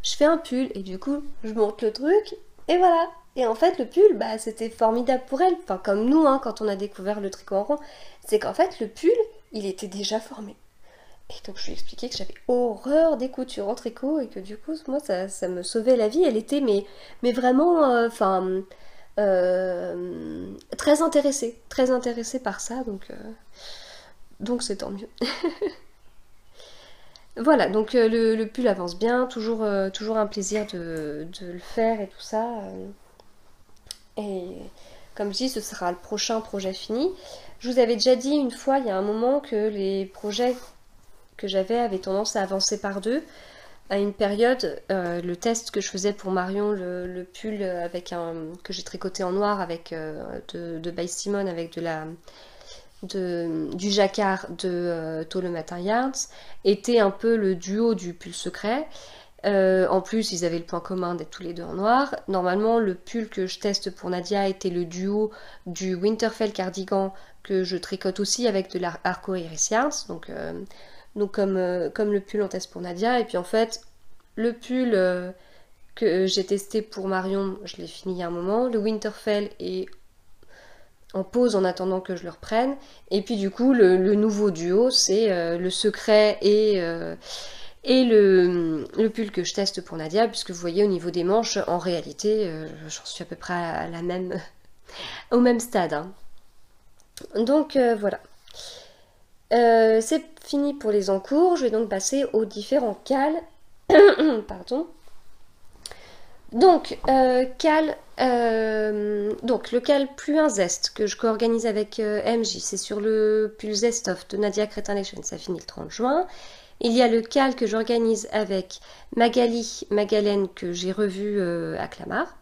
je fais un pull, et du coup, je monte le truc, et voilà. Et en fait, le pull, c'était formidable pour elle. Enfin, comme nous, hein, quand on a découvert le tricot en rond, c'est qu'en fait, le pull, il était déjà formé. Et donc je lui ai expliqué que j'avais horreur des coutures en tricot et que du coup moi ça me sauvait la vie. Elle était mais vraiment très intéressée par ça, donc c'est tant mieux. Voilà, donc le pull avance bien, toujours un plaisir de le faire et tout ça. Et comme je dis, ce sera le prochain projet fini. Je vous avais déjà dit une fois, il y a un moment, que les projets que j'avais avaient tendance à avancer par deux. À une période, le test que je faisais pour Marion, le pull que j'ai tricoté en noir avec de By Simone avec du jacquard de Tôle Matin Yarns, était un peu le duo du pull secret. En plus, ils avaient le point commun d'être tous les deux en noir. Normalement, le pull que je teste pour Nadia était le duo du Winterfell cardigan que je tricote aussi avec de l'Arco Iris Yarns. Donc comme le pull en teste pour Nadia. Et puis en fait, le pull que j'ai testé pour Marion, je l'ai fini il y a un moment. Le Winterfell est en pause en attendant que je le reprenne. Et puis du coup, le nouveau duo, c'est le secret et le pull que je teste pour Nadia, puisque vous voyez au niveau des manches, en réalité, j'en suis à peu près à au même stade. Hein. Donc voilà. C'est fini pour les encours, je vais donc passer aux différents cals. Pardon. Donc, donc le cal plus un zeste que je co-organise avec MJ, c'est sur le pull Zest Off de Nadia Crétin-Lechen, ça finit le 30 juin. Il y a le cal que j'organise avec Magalène que j'ai revu à Clamart.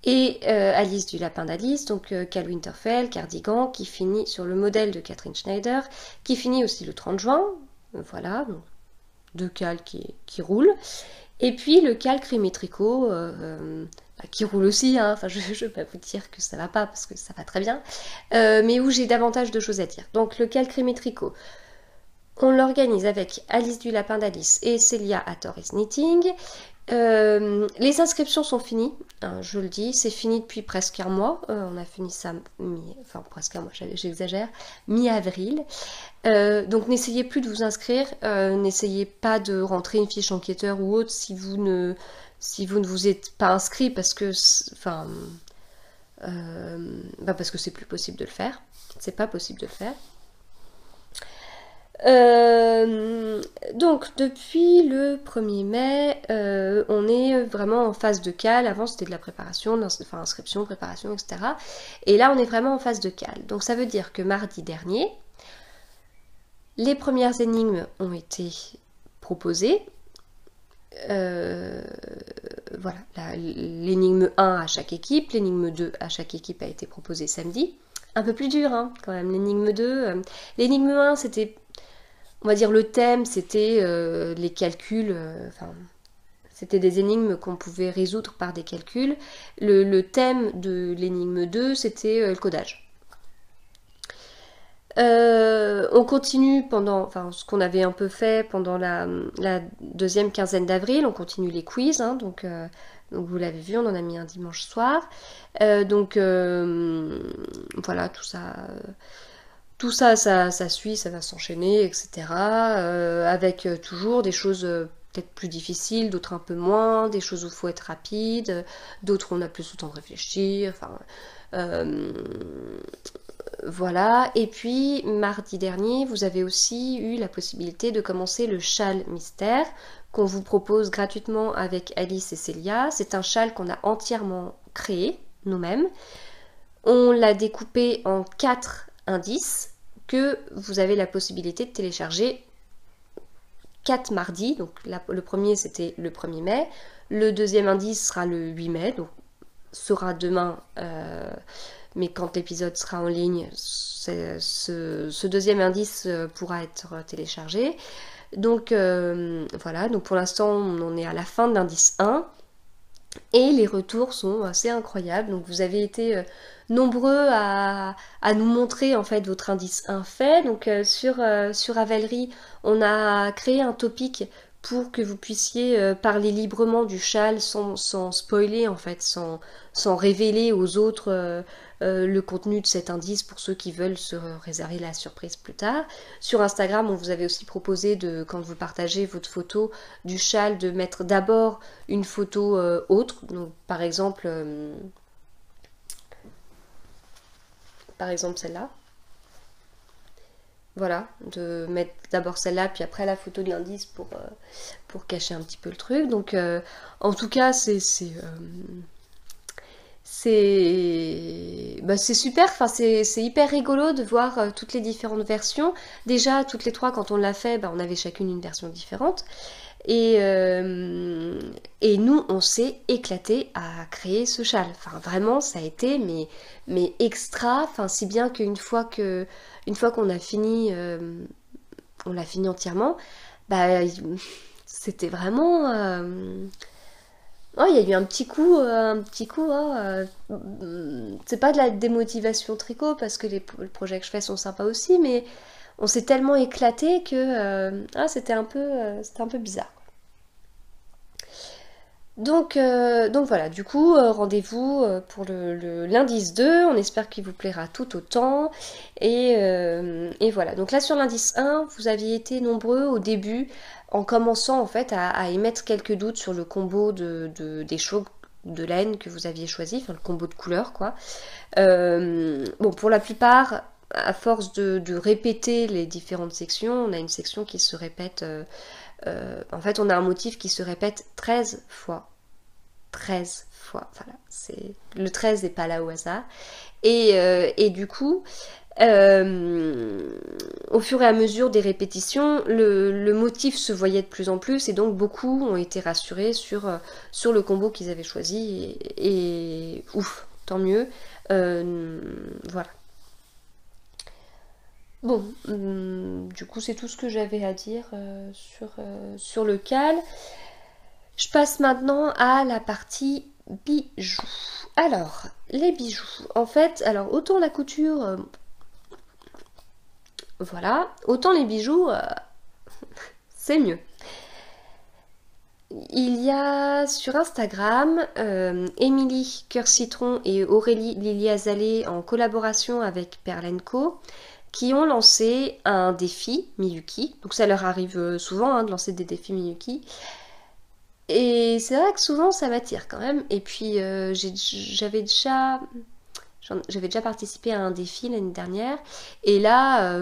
Et Alice du Lapin d'Alice, donc Cal Winterfell, cardigan, qui finit sur le modèle de Catherine Schneider, qui finit aussi le 30 juin. Voilà, donc deux cals qui roulent. Et puis le cal Crémy Tricot, qui roule aussi, hein. Enfin je ne vais pas vous dire que ça va pas, parce que ça va très bien, mais où j'ai davantage de choses à dire. Donc le cal Crémy Tricot, on l'organise avec Alice du Lapin d'Alice et Célia à Torres Knitting. Les inscriptions sont finies, hein, je le dis, c'est fini depuis presque un mois. On a fini ça, enfin presque un mois, j'exagère, mi-avril. Donc n'essayez plus de vous inscrire, n'essayez pas de rentrer une fiche enquêteur ou autre si vous ne vous êtes pas inscrit parce que, parce que c'est plus possible de le faire, c'est pas possible de le faire. Donc depuis le 1er mai, on est vraiment en phase de cal. Avant c'était de la préparation, inscription, préparation, etc. Et là on est vraiment en phase de cal. Donc ça veut dire que mardi dernier, les premières énigmes ont été proposées. Voilà, l'énigme 1 à chaque équipe, l'énigme 2 à chaque équipe a été proposée samedi. Un peu plus dur hein, quand même, l'énigme 2. L'énigme 1 c'était... On va dire le thème, c'était les calculs, c'était des énigmes qu'on pouvait résoudre par des calculs. Le thème de l'énigme 2, c'était le codage. On continue ce qu'on avait un peu fait pendant la deuxième quinzaine d'avril, on continue les quiz, hein, donc vous l'avez vu, on en a mis un dimanche soir. Voilà, tout ça... Tout ça, ça suit, ça va s'enchaîner, etc. Avec toujours des choses peut-être plus difficiles, d'autres un peu moins, des choses où il faut être rapide, d'autres où on a plus le temps de réfléchir, voilà. Et puis, mardi dernier, vous avez aussi eu la possibilité de commencer le châle mystère qu'on vous propose gratuitement avec Alice et Célia. C'est un châle qu'on a entièrement créé, nous-mêmes. On l'a découpé en 4 indices que vous avez la possibilité de télécharger 4 mardis. Donc le premier c'était le 1er mai, le deuxième indice sera le 8 mai, donc sera demain, mais quand l'épisode sera en ligne, ce deuxième indice pourra être téléchargé. Donc voilà, donc pour l'instant on en est à la fin de l'indice 1 et les retours sont assez incroyables. Donc vous avez été nombreux à nous montrer en fait votre indice 1 fait. Donc sur Ravelry, on a créé un topic pour que vous puissiez parler librement du châle sans spoiler en fait, sans révéler aux autres le contenu de cet indice pour ceux qui veulent se réserver la surprise plus tard. Sur Instagram, on vous avait aussi proposé de, quand vous partagez votre photo du châle, de mettre d'abord une photo autre. Donc par exemple celle-là. Voilà, de mettre d'abord celle-là, puis après la photo de l'indice pour cacher un petit peu le truc. Donc, en tout cas, c'est super, enfin, c'est hyper rigolo de voir toutes les différentes versions. Déjà, toutes les trois, quand on l'a fait, on avait chacune une version différente. Et nous, on s'est éclaté à créer ce châle. Enfin, vraiment, ça a été mais extra. Enfin, si bien qu'une fois qu'on a fini, on l'a fini entièrement, c'était vraiment. Oh, il y a eu un petit coup. C'est pas de la démotivation tricot parce que les projets que je fais sont sympas aussi, mais on s'est tellement éclaté que c'était un peu bizarre. Donc voilà, du coup, rendez-vous pour l'indice 2, on espère qu'il vous plaira tout autant. Et voilà, donc là sur l'indice 1, vous aviez été nombreux au début, en commençant en fait à émettre quelques doutes sur le combo des chauves de laine que vous aviez choisi, enfin le combo de couleurs quoi. Bon, pour la plupart, à force de répéter les différentes sections, on a une section qui se répète, en fait on a un motif qui se répète 13 fois. 13 fois, voilà, le 13 n'est pas là au hasard. Et du coup, au fur et à mesure des répétitions, le motif se voyait de plus en plus et donc beaucoup ont été rassurés sur le combo qu'ils avaient choisi et ouf, tant mieux. Voilà. Bon, du coup c'est tout ce que j'avais à dire sur le cal. Je passe maintenant à la partie bijoux. Alors, les bijoux. En fait, alors autant la couture, voilà, autant les bijoux, c'est mieux. Il y a sur Instagram Émilie Cœur Citron et Aurélie Lily Azalée en collaboration avec Perle & Co qui ont lancé un défi Miyuki. Donc ça leur arrive souvent de lancer des défis Miyuki. Et c'est vrai que souvent ça m'attire quand même. Et puis j'avais déjà participé à un défi l'année dernière. Et là,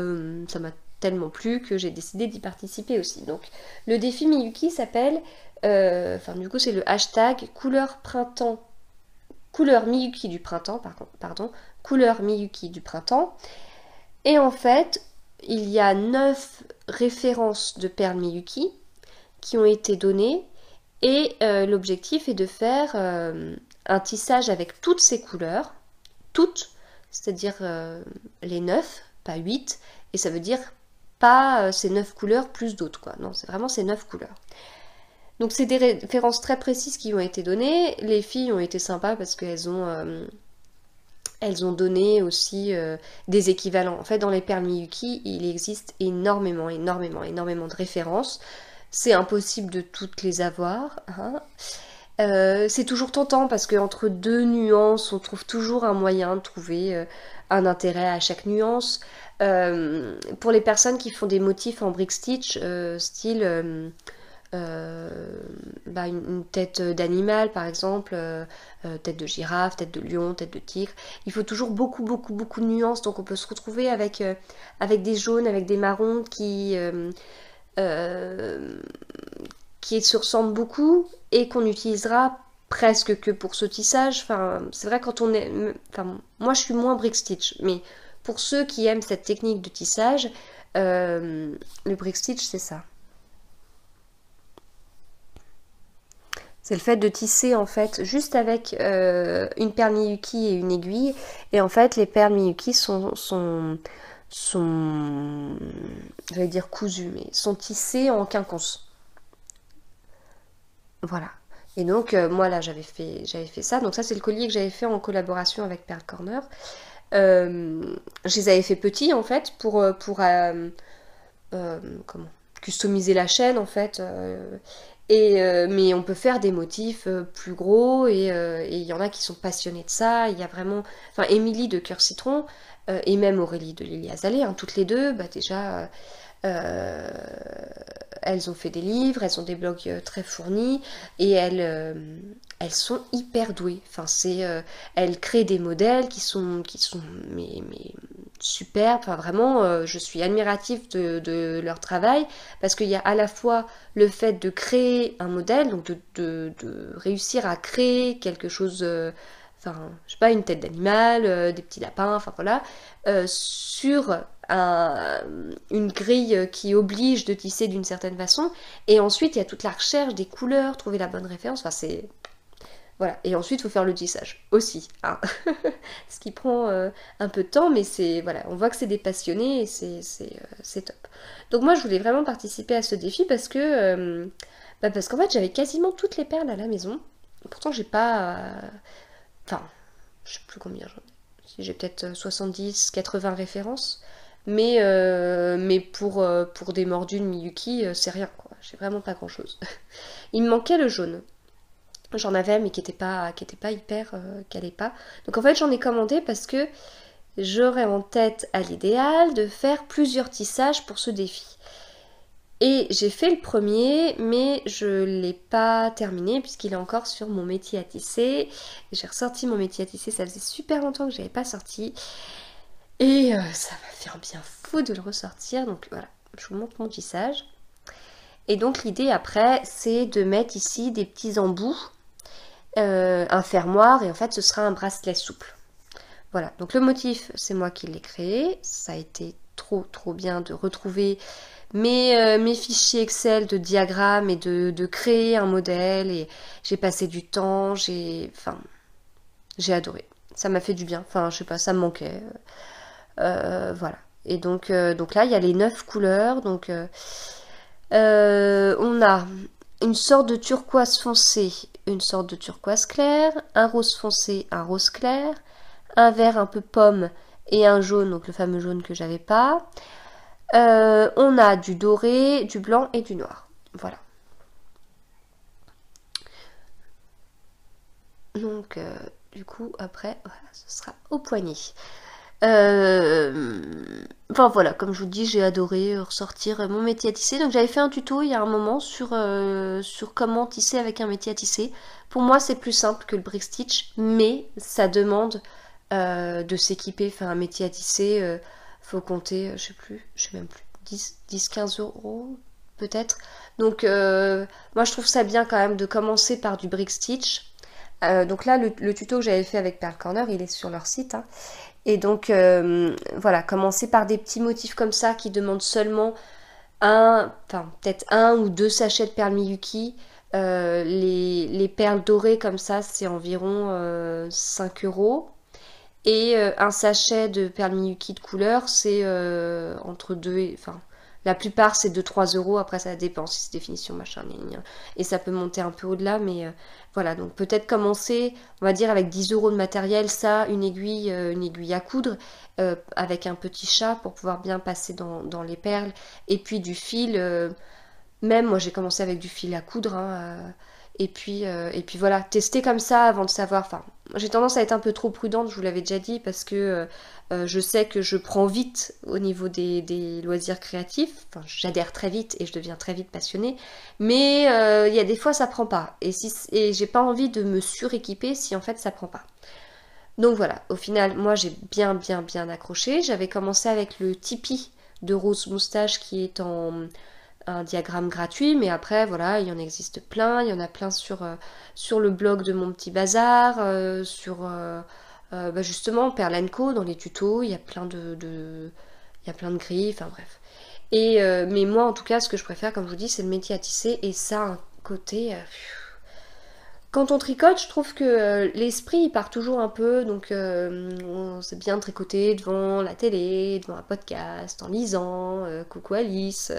ça m'a tellement plu que j'ai décidé d'y participer aussi. Donc le défi Miyuki s'appelle, du coup c'est le hashtag couleur Miyuki du printemps, pardon, couleur Miyuki du printemps. Et en fait, il y a 9 références de perles Miyuki qui ont été données. Et l'objectif est de faire un tissage avec toutes ces couleurs, toutes, c'est-à-dire les 9, pas 8, et ça veut dire pas ces 9 couleurs plus d'autres, quoi. Non, c'est vraiment ces 9 couleurs. Donc c'est des références très précises qui ont été données. Les filles ont été sympas parce qu'elles ont donné aussi des équivalents. En fait, dans les perles Miyuki, il existe énormément de références. C'est impossible de toutes les avoir. C'est toujours tentant parce qu'entre deux nuances, on trouve toujours un moyen de trouver un intérêt à chaque nuance. Pour les personnes qui font des motifs en brick stitch, style une tête d'animal par exemple, tête de girafe, tête de lion, tête de tigre, il faut toujours beaucoup de nuances, donc on peut se retrouver avec des jaunes, avec des marrons qui se ressemblent beaucoup et qu'on utilisera presque que pour ce tissage. Enfin, c'est vrai quand on est... Enfin, moi je suis moins brick stitch, mais pour ceux qui aiment cette technique de tissage, le brick stitch c'est ça. C'est le fait de tisser en fait juste avec une perle Miyuki et une aiguille. Et en fait les perles Miyuki sont sont, j'allais dire cousus, mais sont tissés en quinconce. Voilà. Et donc, moi, là, j'avais fait ça. Donc ça, c'est le collier que j'avais fait en collaboration avec Pearl Corner. Je les avais fait petits, en fait, pour comment customiser la chaîne, en fait. Mais on peut faire des motifs plus gros, et il y en a qui sont passionnés de ça. Il y a vraiment... Enfin, Émilie de Cœur Citron, et même Aurélie de Lily Azalée, hein, toutes les deux, bah déjà... elles ont fait des livres, elles ont des blogs très fournis, et elles sont hyper douées. Enfin, elles créent des modèles qui sont mais superbes. Enfin, vraiment, je suis admirative de leur travail, parce qu'il y a à la fois le fait de créer un modèle, donc de réussir à créer quelque chose, enfin, je sais pas, une tête d'animal, des petits lapins, enfin voilà, sur une grille qui oblige de tisser d'une certaine façon, et ensuite il y a toute la recherche des couleurs, trouver la bonne référence, enfin c'est... Voilà, et ensuite il faut faire le tissage aussi, hein. Ce qui prend un peu de temps, mais c'est... Voilà, on voit que c'est des passionnés, et c'est top. Donc moi je voulais vraiment participer à ce défi parce qu'en fait j'avais quasiment toutes les perles à la maison, pourtant j'ai pas... Enfin, je sais plus combien j'en ai. Si j'ai peut-être 70, 80 références. Mais pour des mordus de Miyuki, c'est rien, quoi. J'ai vraiment pas grand-chose. Il me manquait le jaune. J'en avais, mais qui était pas hyper calé pas. Donc en fait, j'en ai commandé parce que j'aurais en tête, à l'idéal, de faire plusieurs tissages pour ce défi. Et j'ai fait le premier, mais je l'ai pas terminé puisqu'il est encore sur mon métier à tisser. J'ai ressorti mon métier à tisser, ça faisait super longtemps que je n'avais pas sorti. Et ça m'a fait un bien fou de le ressortir. Donc voilà, je vous montre mon tissage. Et donc l'idée après, c'est de mettre ici des petits embouts, un fermoir, et en fait ce sera un bracelet souple. Voilà, donc le motif, c'est moi qui l'ai créé. Ça a été trop bien de retrouver mes fichiers Excel de diagrammes et de créer un modèle. Et j'ai passé du temps, j'ai adoré. Ça m'a fait du bien. Enfin, je sais pas, ça me manquait. Voilà. Et donc là, il y a les 9 couleurs. Donc, on a une sorte de turquoise foncé, une sorte de turquoise clair, un rose foncé, un rose clair, un vert un peu pomme et un jaune, donc le fameux jaune que j'avais pas. On a du doré, du blanc et du noir. Voilà. Donc, du coup, après, voilà, ce sera au poignet. Enfin voilà, comme je vous dis, j'ai adoré ressortir mon métier à tisser. Donc j'avais fait un tuto il y a un moment sur comment tisser avec un métier à tisser. Pour moi, c'est plus simple que le brick stitch, mais ça demande de s'équiper. Enfin, un métier à tisser, faut compter, je sais même plus, 10-15 euros peut-être. Donc moi, je trouve ça bien quand même de commencer par du brick stitch. Donc là, le tuto que j'avais fait avec Pearl Corner, il est sur leur site, hein. Et donc, voilà, commencer par des petits motifs comme ça qui demandent seulement peut-être un ou deux sachets de perles Miyuki. Les perles dorées comme ça, c'est environ 5 euros. Et un sachet de perles Miyuki de couleur, c'est entre 2 et... Enfin, la plupart, c'est 2-3 euros. Après, ça dépend si c'est définition, machin, et ça peut monter un peu au-delà. Mais voilà, donc peut-être commencer, on va dire, avec 10 euros de matériel, ça, une aiguille à coudre, avec un petit chat pour pouvoir bien passer dans les perles. Et puis du fil, même, moi, j'ai commencé avec du fil à coudre, hein, et puis voilà, tester comme ça avant de savoir. Enfin, j'ai tendance à être un peu trop prudente, je vous l'avais déjà dit, parce que je sais que je prends vite au niveau des loisirs créatifs. Enfin, j'adhère très vite et je deviens très vite passionnée. Mais il y a des fois, ça prend pas. Et j'ai pas envie de me suréquiper si en fait ça prend pas. Donc voilà, au final, moi j'ai bien accroché. J'avais commencé avec le Tipeee de Rose Moustache qui est en un diagramme gratuit, mais après voilà, il y en existe plein, il y en a plein sur le blog de mon petit bazar, justement Perle & Co, dans les tutos, il y a plein de grilles, enfin bref. Mais moi en tout cas, ce que je préfère, comme je vous dis, c'est le métier à tisser, et ça a un côté Quand on tricote, je trouve que l'esprit il part toujours un peu, donc on s'est bien tricoté devant la télé, devant un podcast, en lisant, coucou Alice,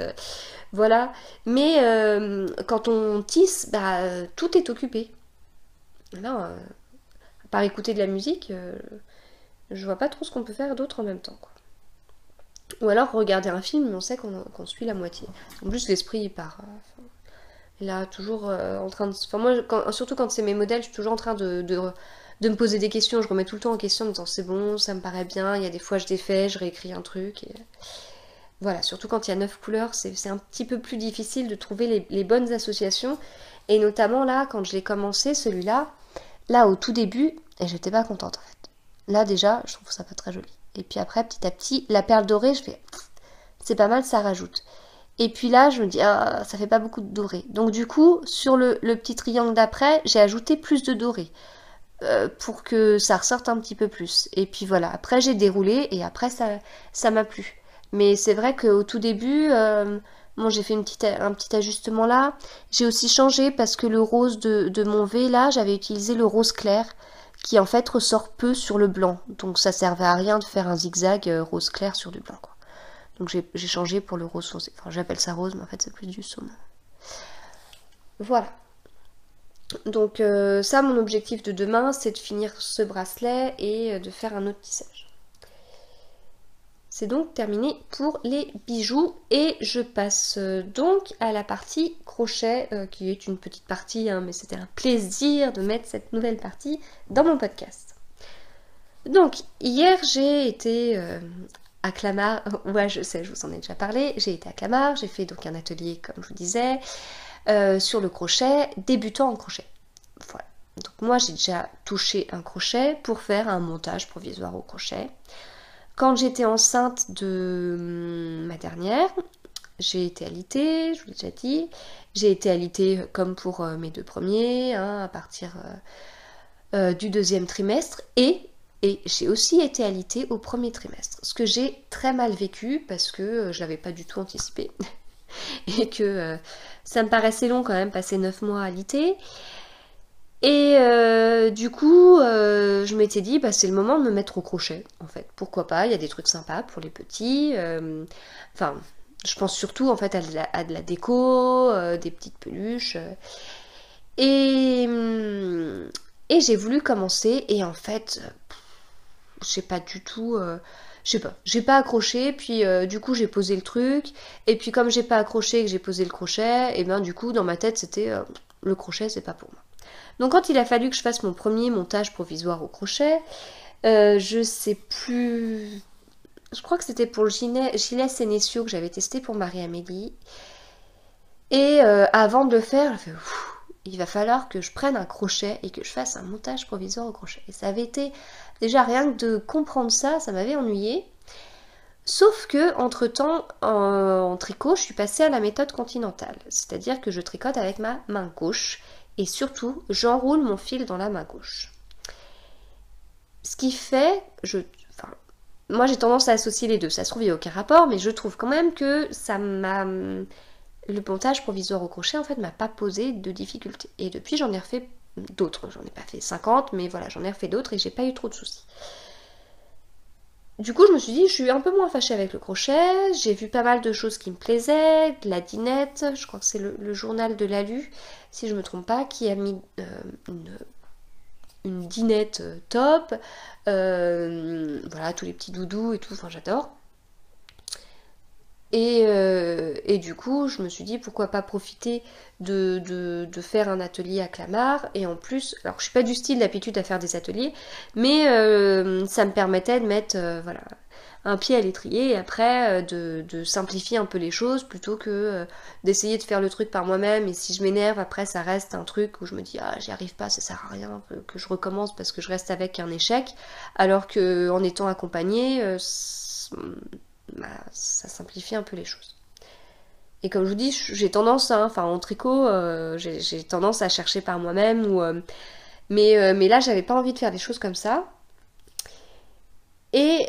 voilà. Mais quand on tisse, bah tout est occupé. Là, à part écouter de la musique, je vois pas trop ce qu'on peut faire d'autre en même temps, quoi. Ou alors regarder un film, mais on sait qu'on suit la moitié. En plus, l'esprit il part. Là, toujours en train de. Enfin, moi, surtout quand c'est mes modèles, je suis toujours en train de me poser des questions. Je remets tout le temps en question en me disant c'est bon, ça me paraît bien. Il y a des fois, je défais, je réécris un truc. Et... Voilà, surtout quand il y a 9 couleurs, c'est un petit peu plus difficile de trouver les bonnes associations. Et notamment là, quand je l'ai commencé, celui-là, là au tout début, et j'étais pas contente en fait. Là déjà, je trouve ça pas très joli. Et puis après, petit à petit, la perle dorée, je fais c'est pas mal, ça rajoute. Et puis là, je me dis, ah, ça fait pas beaucoup de doré. Donc du coup, sur le petit triangle d'après, j'ai ajouté plus de doré. Pour que ça ressorte un petit peu plus. Et puis voilà, après j'ai déroulé et après ça m'a plu. Mais c'est vrai qu'au tout début, bon, j'ai fait un petit ajustement là. J'ai aussi changé parce que le rose de mon V là, j'avais utilisé le rose clair qui en fait ressort peu sur le blanc. Donc ça servait à rien de faire un zigzag rose clair sur du blanc, quoi. Donc j'ai changé pour le rose foncé. Enfin, j'appelle ça rose, mais en fait c'est plus du saumon. Voilà. Donc ça, mon objectif de demain, c'est de finir ce bracelet et de faire un autre tissage. C'est donc terminé pour les bijoux et je passe donc à la partie crochet, qui est une petite partie, hein, mais c'était un plaisir de mettre cette nouvelle partie dans mon podcast. Donc hier j'ai été à Clamart, ouais je sais, je vous en ai déjà parlé, j'ai été à Clamart, j'ai fait donc un atelier comme je vous disais, sur le crochet, débutant en crochet. Voilà. Donc moi j'ai déjà touché un crochet pour faire un montage provisoire au crochet. Quand j'étais enceinte de ma dernière, j'ai été alitée, je vous l'ai déjà dit. J'ai été alitée comme pour mes deux premiers, hein, à partir du deuxième trimestre. Et j'ai aussi été alitée au premier trimestre. Ce que j'ai très mal vécu parce que je l'avais pas du tout anticipé. Et que ça me paraissait long quand même, passer 9 mois alitée. Et du coup, je m'étais dit, bah, c'est le moment de me mettre au crochet, en fait. Pourquoi pas, il y a des trucs sympas pour les petits. Enfin, je pense surtout en fait à de la déco, des petites peluches. Et, et j'ai voulu commencer, et en fait, je sais pas du tout... je sais pas, j'ai pas accroché, puis du coup j'ai posé le truc, et puis comme j'ai pas accroché et que j'ai posé le crochet, et ben du coup dans ma tête c'était le crochet c'est pas pour moi. Donc quand il a fallu que je fasse mon premier montage provisoire au crochet, je sais plus... Je crois que c'était pour le gilet Sénécio que j'avais testé pour Marie-Amélie. Et avant de le faire, il va falloir que je prenne un crochet et que je fasse un montage provisoire au crochet. Et ça avait été... Déjà rien que de comprendre ça, ça m'avait ennuyée. Sauf que, entre-temps, en tricot, je suis passée à la méthode continentale. C'est-à-dire que je tricote avec ma main gauche. Et surtout, j'enroule mon fil dans la main gauche. Ce qui fait, moi j'ai tendance à associer les deux. Ça se trouve, il n'y a aucun rapport, mais je trouve quand même que ça m'a... Le montage provisoire au crochet, en fait, m'a pas posé de difficultés. Et depuis, j'en ai refait d'autres. J'en ai pas fait 50, mais voilà, j'en ai refait d'autres et j'ai pas eu trop de soucis. Du coup, je me suis dit, je suis un peu moins fâchée avec le crochet, j'ai vu pas mal de choses qui me plaisaient, de la dinette, je crois que c'est le journal de l'Alu, si je me trompe pas, qui a mis une dinette top, voilà, tous les petits doudous et tout, enfin j'adore. Et du coup, je me suis dit pourquoi pas profiter de faire un atelier à Clamart. Et en plus, alors je suis pas du style d'habitude à faire des ateliers, mais ça me permettait de mettre voilà, un pied à l'étrier et après de simplifier un peu les choses plutôt que d'essayer de faire le truc par moi-même. Et si je m'énerve, après ça reste un truc où je me dis ah j'y arrive pas, ça sert à rien, que je recommence parce que je reste avec un échec. Alors que en étant accompagnée, ça simplifie un peu les choses. Et comme je vous dis, j'ai tendance, hein, enfin en tricot, j'ai tendance à chercher par moi-même, mais là j'avais pas envie de faire des choses comme ça. Et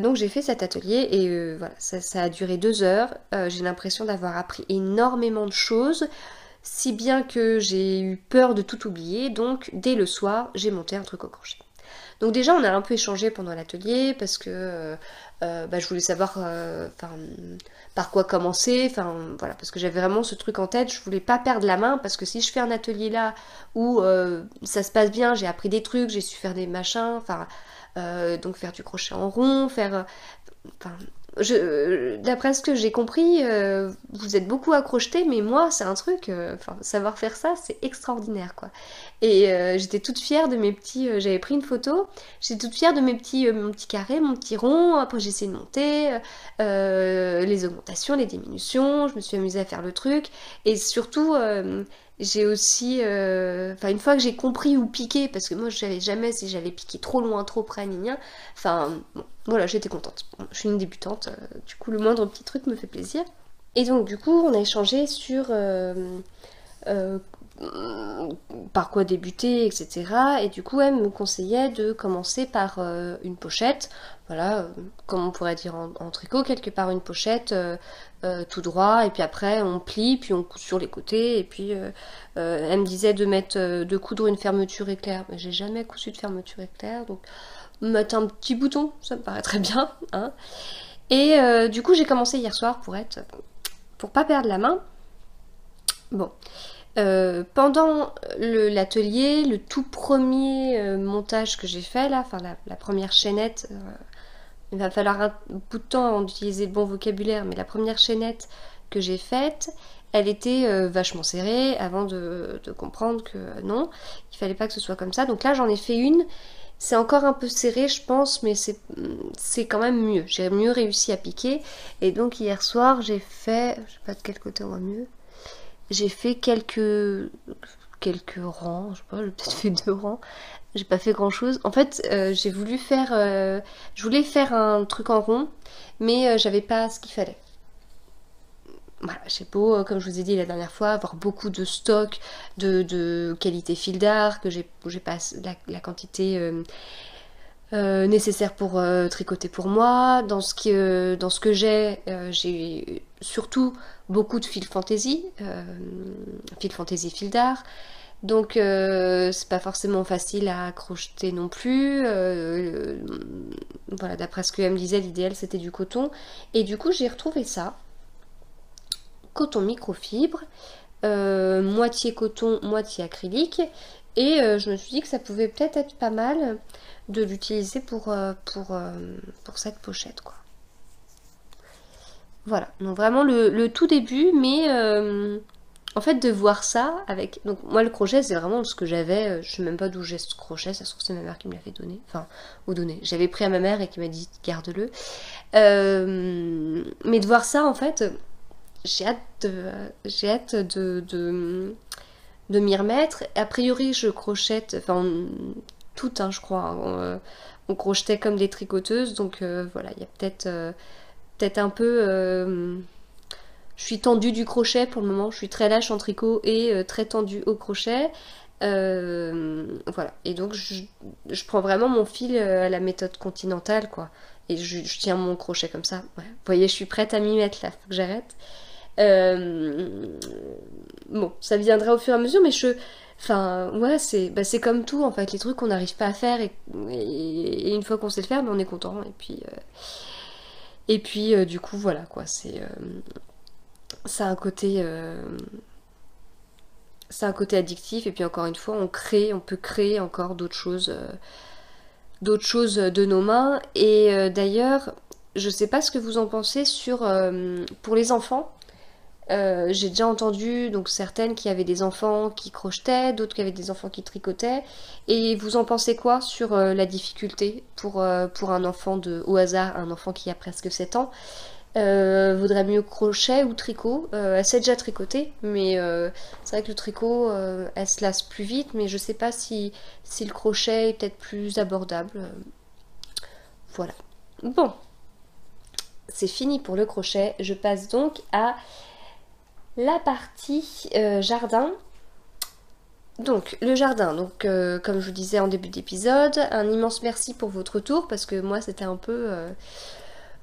donc j'ai fait cet atelier et voilà, ça a duré 2 heures. J'ai l'impression d'avoir appris énormément de choses. si bien que j'ai eu peur de tout oublier, donc dès le soir, j'ai monté un truc au crochet. Donc déjà, on a un peu échangé pendant l'atelier parce que je voulais savoir par quoi commencer, voilà, parce que j'avais vraiment ce truc en tête, je voulais pas perdre la main parce que si je fais un atelier là où ça se passe bien, j'ai appris des trucs, j'ai su faire des machins, donc faire du crochet en rond, d'après ce que j'ai compris, vous êtes beaucoup à crocheter, mais moi, c'est un truc, savoir faire ça, c'est extraordinaire, quoi. Et j'étais toute fière de mes petits, j'avais pris une photo, j'étais toute fière de mes petits, mon petit carré, mon petit rond, après j'ai essayé de monter, les augmentations, les diminutions, je me suis amusée à faire le truc, et surtout, j'ai aussi, une fois que j'ai compris où piquer, parce que moi je savais jamais si j'allais piquer trop loin, trop près, bon, voilà, j'étais contente. Bon, je suis une débutante, du coup le moindre petit truc me fait plaisir. Et donc du coup on a échangé sur par quoi débuter, etc. Et du coup elle me conseillait de commencer par une pochette, voilà, comme on pourrait dire en tricot, quelque part une pochette tout droit, et puis après on plie, puis on coud sur les côtés, et puis elle me disait de coudre une fermeture éclair, mais j'ai jamais cousu de fermeture éclair, donc mettre un petit bouton, ça me paraît très bien, hein. Et du coup j'ai commencé hier soir pour pas perdre la main. Bon, pendant l'atelier, le tout premier montage que j'ai fait là, la première chaînette, il va falloir un bout de temps avant d'utiliser le bon vocabulaire, mais la première chaînette que j'ai faite, elle était vachement serrée avant de comprendre que non, il fallait pas que ce soit comme ça. Donc là j'en ai fait une, c'est encore un peu serré je pense, mais c'est quand même mieux. J'ai mieux réussi à piquer. Et donc hier soir j'ai fait, je sais pas de quel côté on voit mieux, j'ai fait quelques rangs, je sais pas, j'ai peut-être fait 2 rangs. J'ai pas fait grand chose. En fait, j'ai voulu faire. Je voulais faire un truc en rond, mais j'avais pas ce qu'il fallait. Voilà, j'ai beau, comme je vous ai dit la dernière fois, avoir beaucoup de stock de qualité fil d'art, que j'ai pas la quantité nécessaire pour tricoter pour moi. Dans ce que j'ai surtout beaucoup de fil fantaisie, fil d'art. Donc c'est pas forcément facile à crocheter non plus. Voilà, d'après ce qu'elle me disait, l'idéal c'était du coton. Et du coup j'ai retrouvé ça. Coton microfibre, moitié coton, moitié acrylique. Et je me suis dit que ça pouvait peut-être être pas mal de l'utiliser pour cette pochette, quoi. Voilà, donc vraiment le tout début, mais en fait de voir ça avec... Donc moi le crochet c'est vraiment ce que j'avais, je sais même pas d'où j'ai ce crochet, ça se trouve c'est ma mère qui me l'avait donné, j'avais pris à ma mère et qui m'a dit garde-le. Mais de voir ça en fait, j'ai hâte de m'y remettre. A priori je crochette, tout je crois, on crochetait comme des tricoteuses, donc voilà, il y a peut-être un peu... je suis tendue du crochet pour le moment, je suis très lâche en tricot et très tendue au crochet. Voilà, et donc je prends vraiment mon fil à la méthode continentale, quoi. Et je tiens mon crochet comme ça. Ouais. Vous voyez, je suis prête à m'y mettre là, faut que j'arrête. Bon, ça viendra au fur et à mesure, mais ouais, c'est comme tout en fait, les trucs qu'on n'arrive pas à faire et une fois qu'on sait le faire, on est content. Et puis du coup, voilà quoi, ça a un côté addictif, et puis encore une fois on peut créer encore d'autres choses de nos mains. Et d'ailleurs je sais pas ce que vous en pensez pour les enfants. J'ai déjà entendu donc certaines qui avaient des enfants qui crochetaient, d'autres qui avaient des enfants qui tricotaient. Et vous en pensez quoi sur la difficulté pour un enfant au hasard, un enfant qui a presque 7 ans voudrait mieux crochet ou tricot. Elle sait déjà tricoter, mais c'est vrai que le tricot, elle se lasse plus vite, mais je sais pas si le crochet est peut-être plus abordable. Voilà. Bon, c'est fini pour le crochet. Je passe donc à la partie jardin. Donc le jardin, comme je vous disais en début d'épisode, un immense merci pour votre retour, parce que moi c'était un peu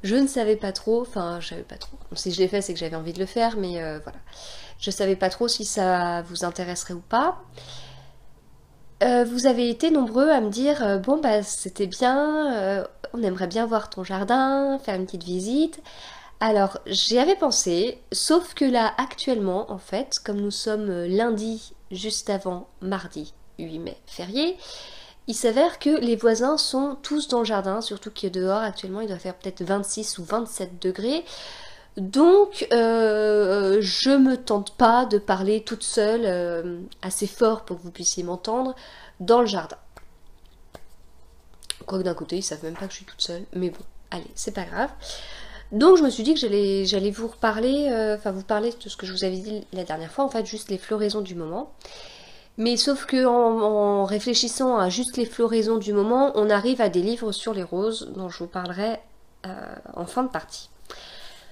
Je ne savais pas trop, enfin je savais pas trop. Bon, si je l'ai fait c'est que j'avais envie de le faire, mais voilà. Je savais pas trop si ça vous intéresserait ou pas. Vous avez été nombreux à me dire bon bah c'était bien, on aimerait bien voir ton jardin, faire une petite visite. Alors j'y avais pensé, sauf que là actuellement en fait, comme nous sommes lundi juste avant mardi 8 mai férié, il s'avère que les voisins sont tous dans le jardin, surtout que dehors actuellement il doit faire peut-être 26 ou 27 degrés. Donc, je me tente pas de parler toute seule assez fort pour que vous puissiez m'entendre dans le jardin. Quoique d'un côté, ils savent même pas que je suis toute seule, mais bon, allez, c'est pas grave. Donc je me suis dit que j'allais vous reparler, enfin vous parler de ce que je vous avais dit la dernière fois, en fait juste les floraisons du moment. Mais sauf que en réfléchissant à juste les floraisons du moment, on arrive à des livres sur les roses dont je vous parlerai en fin de partie.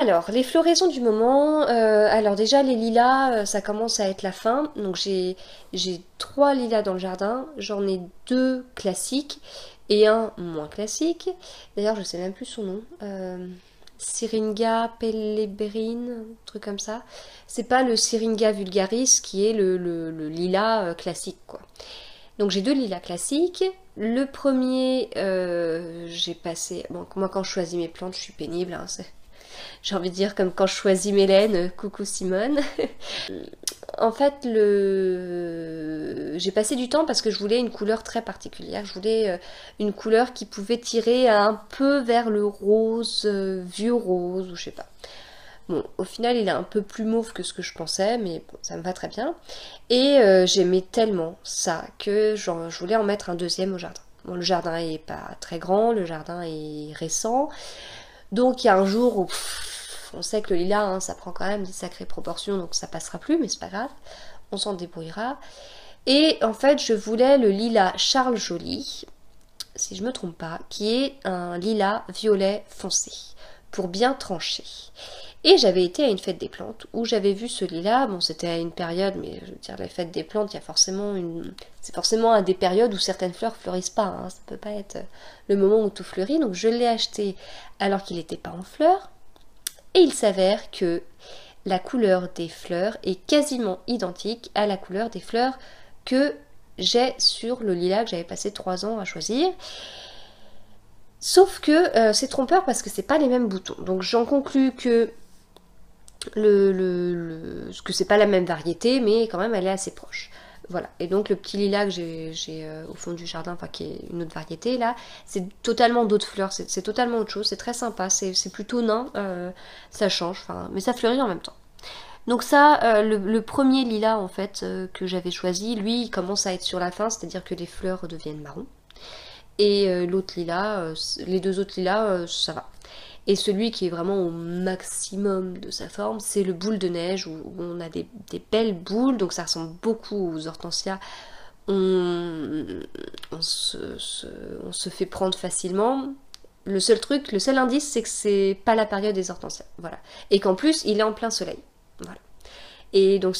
Alors, les floraisons du moment, alors déjà les lilas, ça commence à être la fin, donc j'ai 3 lilas dans le jardin, j'en ai 2 classiques et un moins classique, d'ailleurs je sais même plus son nom, Syringa pellebrine, un truc comme ça, c'est pas le Syringa vulgaris qui est le lilas classique quoi. Donc j'ai 2 lilas classiques. Le premier, j'ai passé... Bon, moi quand je choisis mes plantes, je suis pénible. Hein, j'ai envie de dire comme quand je choisis mes laines, coucou Simone. En fait, j'ai passé du temps parce que je voulais une couleur très particulière. Je voulais une couleur qui pouvait tirer un peu vers le rose, vieux rose, ou je sais pas. Bon, au final, il est un peu plus mauve que ce que je pensais, mais bon, ça me va très bien. Et j'aimais tellement ça que je voulais en mettre un deuxième au jardin. Bon, le jardin est pas très grand, le jardin est récent. Donc il y a un jour où on sait que le lilas, hein, ça prend quand même des sacrées proportions, donc ça passera plus, mais c'est pas grave, on s'en débrouillera. Et en fait, je voulais le lilas Charles Joly, si je me trompe pas, qui est un lilas violet foncé, pour bien trancher. Et j'avais été à une fête des plantes où j'avais vu ce lilas. Bon, c'était à une période, mais je veux dire, la fête des plantes, il y a forcément c'est forcément à des périodes où certaines fleurs fleurissent pas. Hein. Ça peut pas être le moment où tout fleurit. Donc je l'ai acheté alors qu'il n'était pas en fleurs. Et il s'avère que la couleur des fleurs est quasiment identique à la couleur des fleurs que j'ai sur le lilas que j'avais passé 3 ans à choisir. Sauf que c'est trompeur parce que c'est pas les mêmes boutons. Donc j'en conclus que que c'est pas la même variété, mais quand même elle est assez proche. Voilà, et donc le petit lilas que j'ai au fond du jardin, enfin qui est une autre variété là, c'est totalement d'autres fleurs, c'est totalement autre chose, c'est très sympa, c'est plutôt nain, ça change, mais ça fleurit en même temps. Donc ça, le premier lilas en fait que j'avais choisi, lui il commence à être sur la fin, c'est-à-dire que les fleurs deviennent marron. Et l'autre lilas, les 2 autres lilas, ça va. Et celui qui est vraiment au maximum de sa forme, c'est le boule de neige, où on a des belles boules, donc ça ressemble beaucoup aux hortensias. On se fait prendre facilement. Le seul indice, c'est que c'est pas la période des hortensias. Voilà. Et qu'en plus, il est en plein soleil. Voilà. Et donc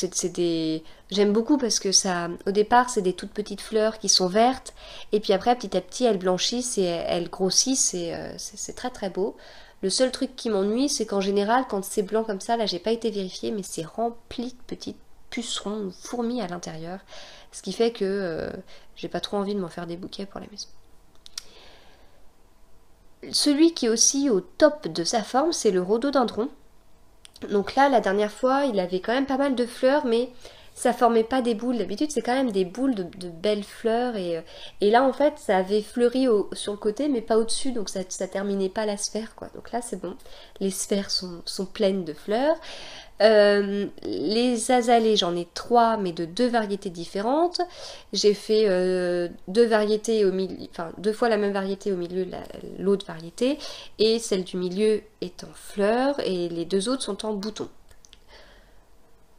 j'aime beaucoup parce que ça, au départ, c'est des toutes petites fleurs qui sont vertes, et puis après, petit à petit, elles blanchissent et elles grossissent, et c'est très très beau. Le seul truc qui m'ennuie, c'est qu'en général, quand c'est blanc comme ça, là j'ai pas été vérifiée, mais c'est rempli de petites pucerons ou fourmis à l'intérieur, ce qui fait que j'ai pas trop envie de m'en faire des bouquets pour la maison. Celui qui est aussi au top de sa forme, c'est le rhododendron. Donc là, la dernière fois, il avait quand même pas mal de fleurs, mais ça formait pas des boules. D'habitude, c'est quand même des boules de belles fleurs. Et là, en fait, ça avait fleuri sur le côté, mais pas au-dessus, donc ça terminait pas la sphère, quoi. Donc là, c'est bon. Les sphères sont pleines de fleurs. Les azalées, j'en ai 3, mais de 2 variétés différentes. J'ai fait 2 variétés au milieu, enfin 2 fois la même variété au milieu de l'autre variété, et celle du milieu est en fleurs, et les 2 autres sont en boutons.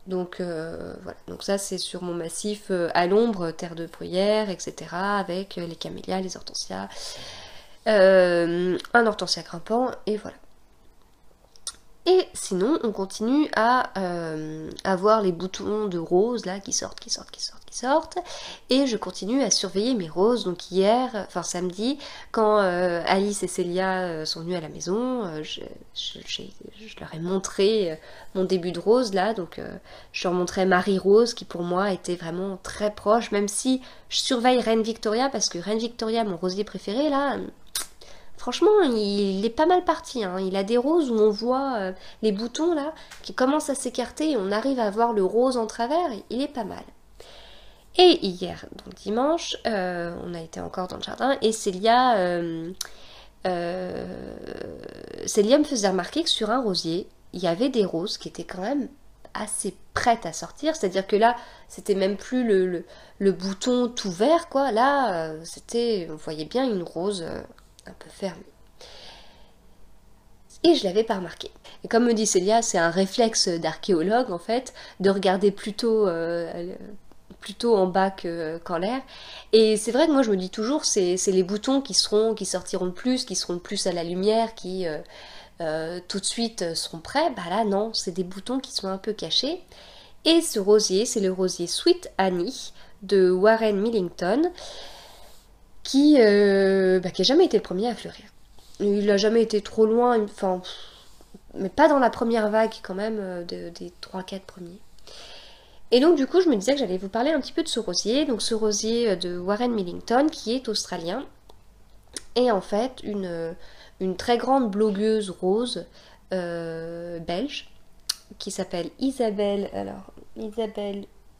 Donc voilà, donc ça c'est sur mon massif à l'ombre, terre de bruyère, etc. avec les camélias, les hortensias, un hortensia grimpant, et voilà. Et sinon, on continue à avoir les boutons de roses là qui sortent, qui sortent, qui sortent, qui sortent. Et je continue à surveiller mes roses. Donc hier, enfin samedi, quand Alice et Célia sont venues à la maison, je leur ai montré mon début de rose là. Donc je leur montrais Marie-Rose qui pour moi était vraiment très proche, même si je surveille Reine Victoria parce que Reine Victoria, mon rosier préféré là. Franchement, il est pas mal parti. Hein. Il a des roses où on voit les boutons là qui commencent à s'écarter et on arrive à voir le rose en travers. Il est pas mal. Et hier, donc dimanche, on a été encore dans le jardin et Célia me faisait remarquer que sur un rosier, il y avait des roses qui étaient quand même assez prêtes à sortir. C'est-à-dire que là, c'était même plus le bouton tout vert, quoi. Là, on voyait bien une rose un peu fermée. Et je l'avais pas remarqué. Et comme me dit Célia, c'est un réflexe d'archéologue en fait, de regarder plutôt en bas qu'en l'air. Et c'est vrai que moi je me dis toujours, c'est les boutons qui sortiront le plus, qui seront le plus à la lumière, qui tout de suite seront prêts. Bah là non, c'est des boutons qui sont un peu cachés. Et ce rosier, c'est le rosier Sweet Annie de Warren Millington, qui a jamais été le premier à fleurir. Il n'a jamais été trop loin, enfin, mais pas dans la première vague quand même, des 3-4 premiers. Et donc du coup, je me disais que j'allais vous parler un petit peu de ce rosier. Donc ce rosier de Warren Millington, qui est australien, et en fait une très grande blogueuse rose belge, qui s'appelle Isabelle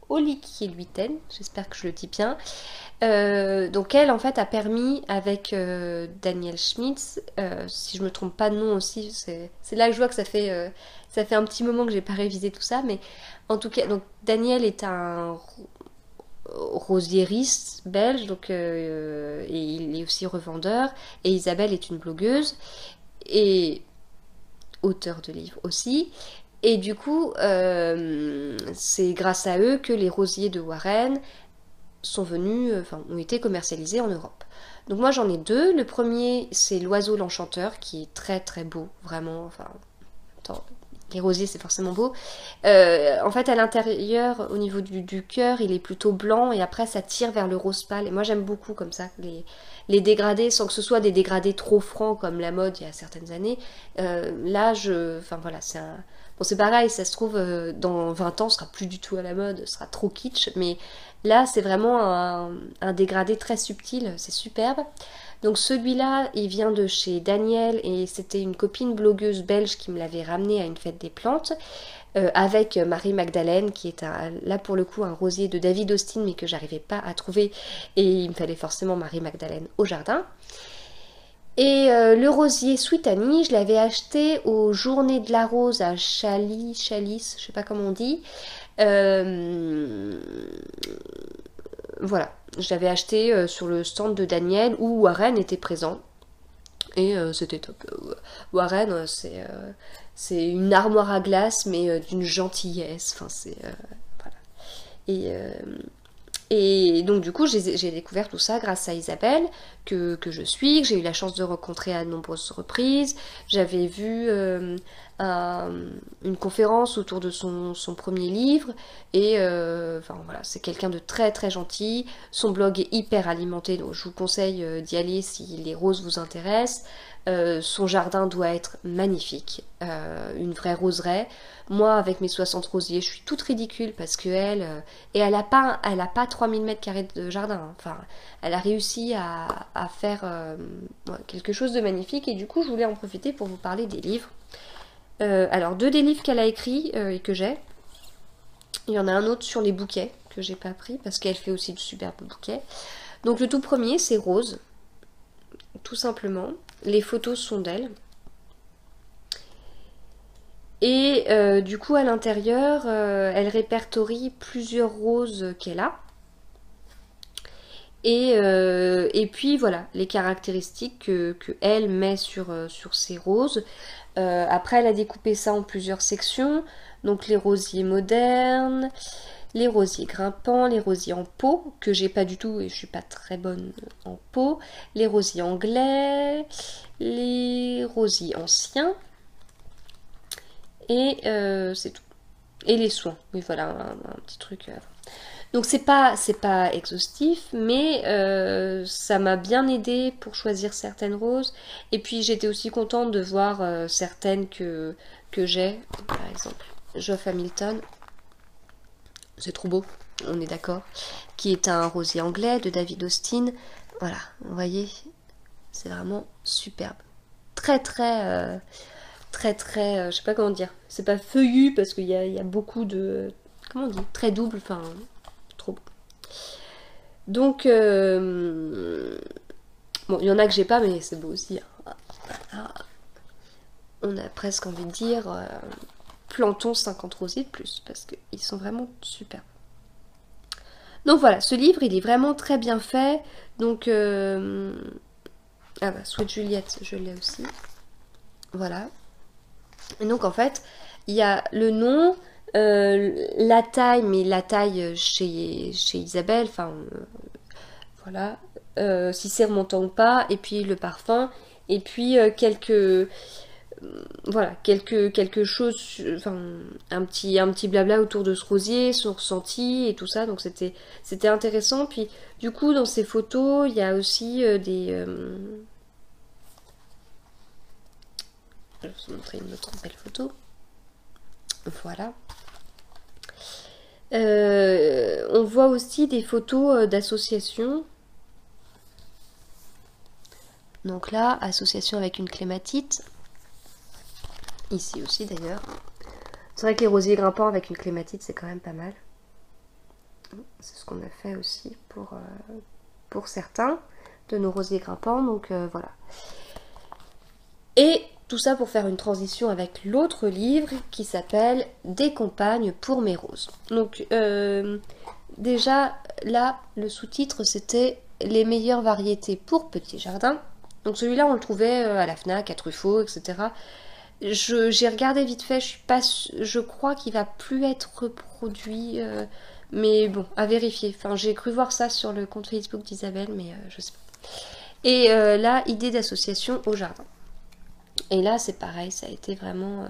Oliquier-Luiten, j'espère que je le dis bien. Donc elle en fait a permis avec Daniel Schmitz, si je me trompe pas de nom aussi, c'est là que je vois que ça fait un petit moment que j'ai pas révisé tout ça, mais en tout cas, donc Daniel est un rosiériste belge, donc et il est aussi revendeur, et Isabelle est une blogueuse et auteur de livres aussi. Et du coup, c'est grâce à eux que les rosiers de Warren ont été commercialisés en Europe. Donc moi j'en ai deux. Le premier, c'est l'oiseau l'enchanteur, qui est très très beau, vraiment. Enfin, les rosiers c'est forcément beau. En fait, à l'intérieur, au niveau du cœur, il est plutôt blanc et après ça tire vers le rose pâle. Et moi j'aime beaucoup comme ça les dégradés, sans que ce soit des dégradés trop francs comme la mode il y a certaines années. Bon, c'est pareil, ça se trouve, dans 20 ans, ce sera plus du tout à la mode, ce sera trop kitsch, mais là, c'est vraiment un dégradé très subtil, c'est superbe. Donc celui-là, il vient de chez Daniel, et c'était une copine blogueuse belge qui me l'avait ramené à une fête des plantes, avec Marie-Magdalène, qui est là pour le coup un rosier de David Austin, mais que j'arrivais pas à trouver, et il me fallait forcément Marie-Magdalène au jardin. Et le rosier Sweet Annie, je l'avais acheté aux Journées de la Rose à Chalice, je sais pas comment on dit. Voilà, je l'avais acheté sur le stand de Daniel où Warren était présent. Et c'était top. Warren, c'est une armoire à glace, mais d'une gentillesse. Enfin, c'est. Voilà. Et donc du coup j'ai découvert tout ça grâce à Isabelle que je suis, que j'ai eu la chance de rencontrer à de nombreuses reprises. J'avais vu une conférence autour de son premier livre et voilà, c'est quelqu'un de très très gentil. Son blog est hyper alimenté, donc je vous conseille d'y aller si les roses vous intéressent. Son jardin doit être magnifique, une vraie roseraie. Moi, avec mes 60 rosiers, je suis toute ridicule parce que elle a pas 3000 mètres carrés de jardin. Hein. Enfin, elle a réussi à faire quelque chose de magnifique et du coup, je voulais en profiter pour vous parler des livres. Alors, 2 des livres qu'elle a écrits et que j'ai. Il y en a un autre sur les bouquets que j'ai pas pris parce qu'elle fait aussi de superbes bouquets. Donc, le tout premier, c'est Rose. Tout simplement. Les photos sont d'elle. Et du coup, à l'intérieur, elle répertorie plusieurs roses qu'elle a. Et puis voilà, les caractéristiques que elle met sur ces roses. Après, elle a découpé ça en plusieurs sections. Donc les rosiers modernes, les rosiers grimpants, les rosiers en pot, que j'ai pas du tout et je suis pas très bonne en pot, les rosiers anglais, les rosiers anciens. et c'est tout. Et les soins, oui voilà, un petit truc. Donc c'est pas exhaustif, mais ça m'a bien aidé pour choisir certaines roses. Et puis j'étais aussi contente de voir certaines que j'ai. Par exemple, Geoff Hamilton, c'est trop beau, on est d'accord. Qui est un rosier anglais de David Austin. Voilà, vous voyez, c'est vraiment superbe. Très je sais pas comment dire. C'est pas feuillu parce qu'il y a beaucoup de, comment on dit, très double, enfin, trop beau. Donc, bon, il y en a que j'ai pas, mais c'est beau aussi. On a presque envie de dire, plantons 50 rosiers de plus, parce qu'ils sont vraiment super. Donc voilà, ce livre, il est vraiment très bien fait. Donc, ah bah, Sweet Juliette, je l'ai aussi. Voilà. Et donc, en fait, il y a le nom, la taille, mais la taille chez Isabelle, enfin, voilà, si c'est remontant ou pas, et puis le parfum, et puis voilà, quelque chose, enfin, un petit blabla autour de ce rosier, son ressenti et tout ça, donc c'était intéressant. Puis du coup, dans ces photos, il y a aussi je vais vous montrer une autre belle photo. Voilà. On voit aussi des photos d'associations. Donc là, association avec une clématite. Ici aussi d'ailleurs. C'est vrai que les rosiers grimpants avec une clématite, c'est quand même pas mal. C'est ce qu'on a fait aussi pour certains de nos rosiers grimpants. Donc voilà. Et tout ça pour faire une transition avec l'autre livre qui s'appelle Des compagnes pour mes roses. Donc déjà là, le sous-titre c'était Les meilleures variétés pour petit jardin. Donc celui-là on le trouvait à la FNAC, à Truffaut, etc. J'ai regardé vite fait, je crois qu'il va plus être reproduit, mais bon, à vérifier. Enfin, j'ai cru voir ça sur le compte Facebook d'Isabelle, mais je sais pas. Et là, idée d'association au jardin. Et là, c'est pareil, ça a été vraiment,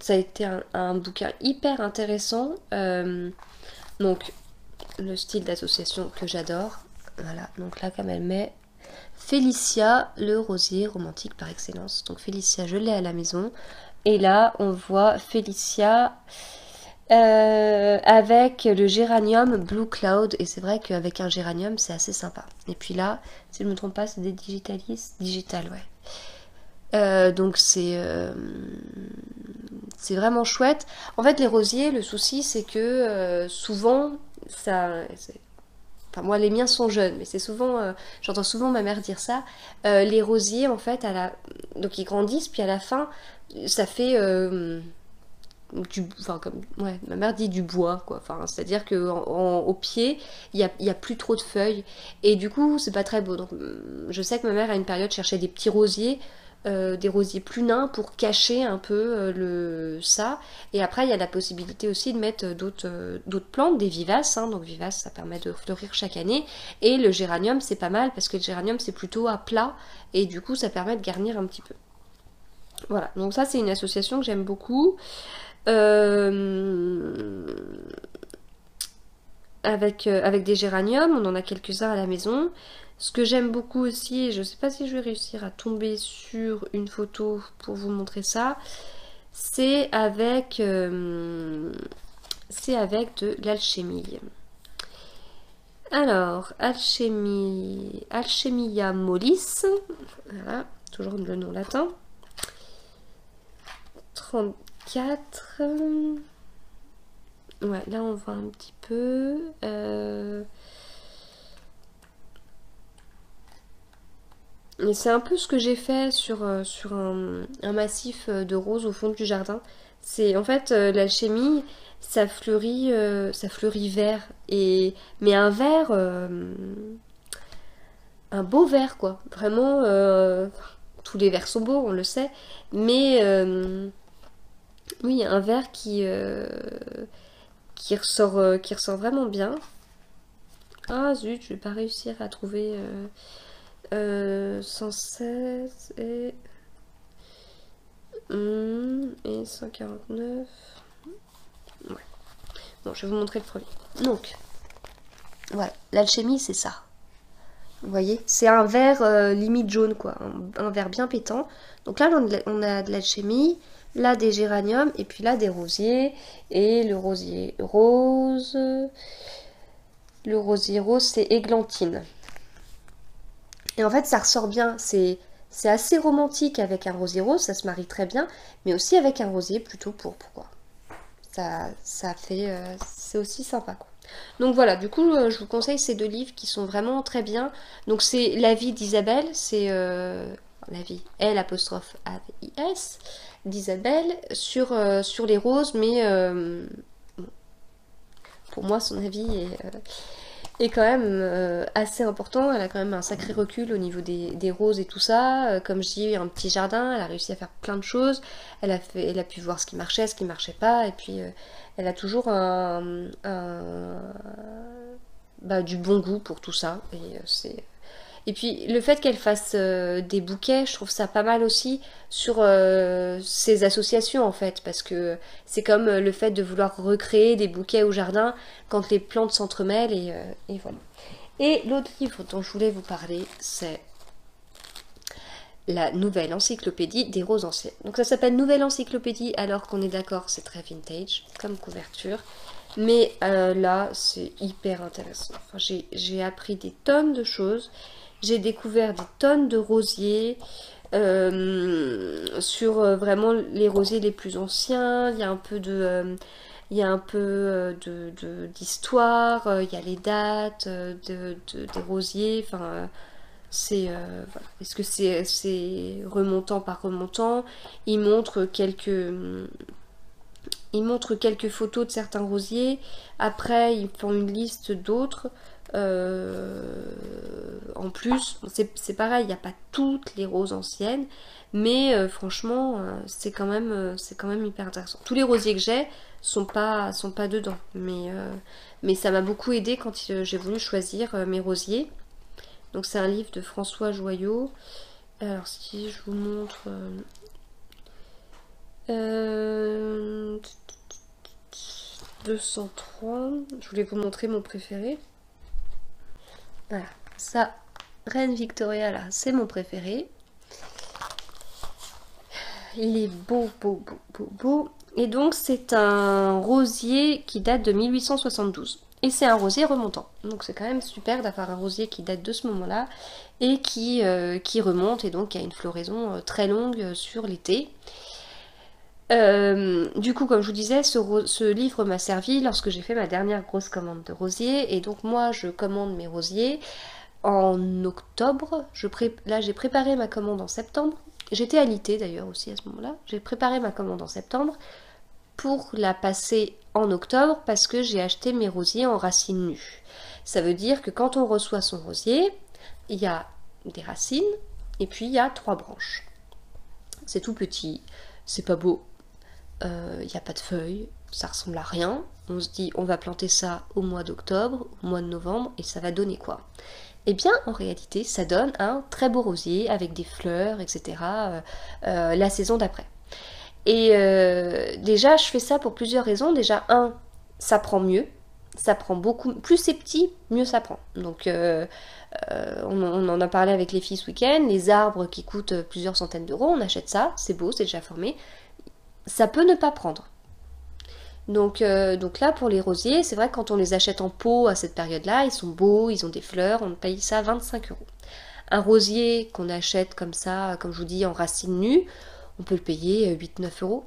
ça a été un bouquin hyper intéressant. Donc, le style d'association que j'adore. Voilà, donc là, comme elle met Félicia, le rosier romantique par excellence. Donc Félicia, je l'ai à la maison. Et là, on voit Félicia avec le géranium Blue Cloud. Et c'est vrai qu'avec un géranium, c'est assez sympa. Et puis là, si je ne me trompe pas, c'est des digitalis. Digital, ouais. Donc c'est vraiment chouette. En fait, les rosiers, le souci, c'est que souvent, enfin, moi, les miens sont jeunes, mais c'est souvent, j'entends souvent ma mère dire ça. Les rosiers, en fait, donc ils grandissent, puis à la fin, ça fait enfin, comme, ouais, ma mère dit du bois, quoi. Enfin, c'est-à-dire que au pied, il y a plus trop de feuilles, et du coup, c'est pas très beau. Donc, je sais que ma mère à une période cherchait des petits rosiers. Des rosiers plus nains pour cacher un peu ça. Et après, il y a la possibilité aussi de mettre d'autres plantes, des vivaces. Hein. Donc vivaces, ça permet de fleurir chaque année. Et le géranium, c'est pas mal parce que le géranium, c'est plutôt à plat. Et du coup, ça permet de garnir un petit peu. Voilà, donc ça, c'est une association que j'aime beaucoup. Avec des géraniums, on en a quelques-uns à la maison. Ce que j'aime beaucoup aussi, et je ne sais pas si je vais réussir à tomber sur une photo pour vous montrer ça, c'est avec de l'alchimie. Alors, Alchemia mollis, voilà, toujours le nom latin. 34. Ouais, là on voit un petit peu. Et c'est un peu ce que j'ai fait sur un massif de roses au fond du jardin. C'est en fait l'alchimie, ça fleurit vert. Mais un vert, un beau vert quoi. Vraiment, tous les verts sont beaux, on le sait. Mais oui, un vert qui ressort vraiment bien. Ah zut, je vais pas réussir à trouver 116 et Et 149. Ouais. Bon, je vais vous montrer le premier. Donc, voilà, l'alchimie, c'est ça. Vous voyez, c'est un vert limite jaune, quoi. Un vert bien pétant. Donc là, on a de l'alchimie, là des géraniums, et puis là des rosiers. Et le rosier rose... Le rosier rose, c'est églantine. Et en fait, ça ressort bien. C'est assez romantique avec un rosier rose, ça se marie très bien. Mais aussi avec un rosier plutôt pourpre, quoi. Ça fait... c'est aussi sympa, quoi. Donc voilà, du coup, je vous conseille ces deux livres qui sont vraiment très bien. Donc c'est La vie d'Isabelle, c'est La vie, L apostrophe A-V-I-S, d'Isabelle, sur les roses, mais pour moi, son avis est quand même assez important. Elle a quand même un sacré recul au niveau des roses et tout ça. Comme je dis, un petit jardin, elle a réussi à faire plein de choses. Elle a pu voir ce qui marchait pas. Et puis, elle a toujours du bon goût pour tout ça. Et puis le fait qu'elle fasse des bouquets, je trouve ça pas mal aussi sur ces associations en fait, parce que c'est comme le fait de vouloir recréer des bouquets au jardin quand les plantes s'entremêlent et voilà. Et l'autre livre dont je voulais vous parler, c'est la nouvelle encyclopédie des roses anciennes. Donc ça s'appelle Nouvelle encyclopédie alors qu'on est d'accord, c'est très vintage comme couverture. Mais là, c'est hyper intéressant. Enfin, j'ai appris des tonnes de choses. J'ai découvert des tonnes de rosiers sur vraiment les rosiers les plus anciens. Il y a un peu d'histoire. Il y a les dates des rosiers. Enfin, voilà. Est-ce que c'est remontant par remontant? Il montre quelques photos de certains rosiers. Après, ils font une liste d'autres. En plus, c'est pareil, il n'y a pas toutes les roses anciennes, mais franchement, c'est quand même hyper intéressant. Tous les rosiers que j'ai sont pas dedans, mais ça m'a beaucoup aidé quand j'ai voulu choisir mes rosiers. Donc c'est un livre de François Joyot. Alors si je vous montre... 203. Je voulais vous montrer mon préféré. Voilà, ça, Reine Victoria, là, c'est mon préféré. Il est beau, beau, beau, beau, beau. Et donc, c'est un rosier qui date de 1872. Et c'est un rosier remontant. Donc, c'est quand même super d'avoir un rosier qui date de ce moment-là et qui remonte et donc qui a une floraison très longue sur l'été. Du coup, comme je vous disais, ce livre m'a servi lorsque j'ai fait ma dernière grosse commande de rosiers. Et donc moi, je commande mes rosiers en octobre. Là, j'ai préparé ma commande en septembre. J'étais alitée d'ailleurs aussi à ce moment-là. J'ai préparé ma commande en septembre pour la passer en octobre parce que j'ai acheté mes rosiers en racines nues. Ça veut dire que quand on reçoit son rosier, il y a des racines et puis il y a 3 branches. C'est tout petit, c'est pas beau. Il n'y a pas de feuilles, ça ressemble à rien. On se dit on va planter ça au mois d'octobre, au mois de novembre, et ça va donner quoi? Eh bien en réalité ça donne un très beau rosier avec des fleurs, etc. La saison d'après. Et déjà je fais ça pour plusieurs raisons. Déjà ça prend mieux, ça prend beaucoup, plus c'est petit, mieux ça prend. Donc on en a parlé avec les filles ce week-end, les arbres qui coûtent plusieurs centaines d'euros, on achète ça, c'est beau, c'est déjà formé. Ça peut ne pas prendre. Donc là, pour les rosiers, c'est vrai que quand on les achète en pot à cette période-là, ils sont beaux, ils ont des fleurs, on paye ça 25 euros. Un rosier qu'on achète comme ça, comme je vous dis, en racines nues, on peut le payer 8-9 euros.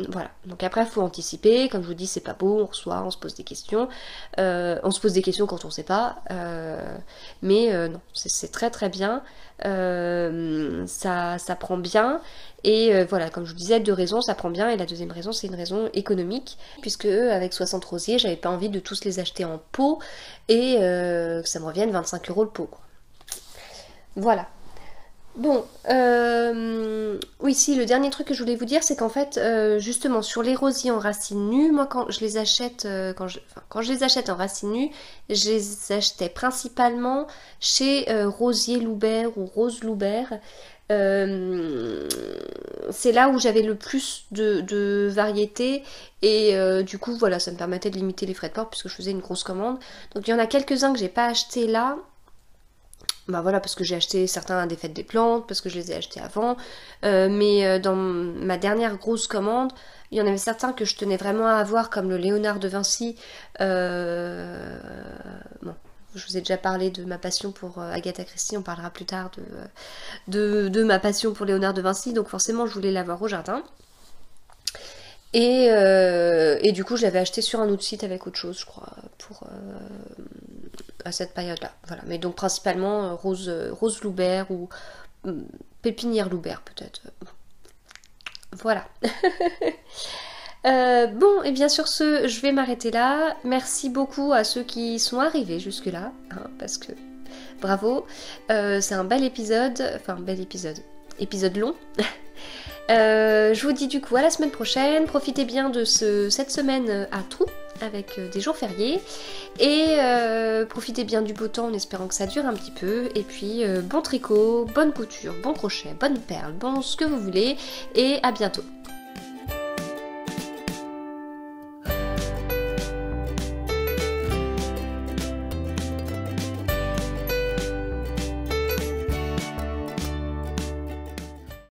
Voilà, donc après il faut anticiper, comme je vous dis c'est pas beau, on reçoit, on se pose des questions, on se pose des questions quand on sait pas, mais non, c'est très très bien, ça prend bien, et voilà, comme je vous disais, 2 raisons, ça prend bien, et la deuxième raison c'est une raison économique, puisque avec 60 rosiers, j'avais pas envie de tous les acheter en pot, et que ça me revienne 25 euros le pot, quoi. Voilà. Bon, oui, si, le dernier truc que je voulais vous dire, c'est qu'en fait, justement, sur les rosiers en racines nues, moi, quand je les achète, quand je les achète en racines nues, je les achetais principalement chez Rosier Loubert ou Rose Loubert, c'est là où j'avais le plus de variété et du coup voilà, ça me permettait de limiter les frais de port puisque je faisais une grosse commande. Donc il y en a quelques-uns que j'ai pas acheté là. Bah voilà, parce que j'ai acheté certains à des fêtes des plantes, parce que je les ai achetés avant. Mais dans ma dernière grosse commande, il y en avait certains que je tenais vraiment à avoir, comme le Léonard de Vinci. Bon, je vous ai déjà parlé de ma passion pour Agatha Christie, on parlera plus tard de ma passion pour Léonard de Vinci, donc forcément je voulais l'avoir au jardin. Et du coup, je l'avais acheté sur un autre site avec autre chose, je crois, pour à cette période-là. Voilà. Mais donc principalement rose loubert ou pépinière loubert peut-être. Voilà. Bon, et bien sur ce, je vais m'arrêter là. Merci beaucoup à ceux qui sont arrivés jusque-là, hein, parce que bravo. C'est un bel épisode, enfin bel épisode, épisode long. Je vous dis du coup à la semaine prochaine, profitez bien de cette semaine à Trou avec des jours fériés et profitez bien du beau temps en espérant que ça dure un petit peu et puis bon tricot, bonne couture, bon crochet, bonne perle, bon ce que vous voulez et à bientôt.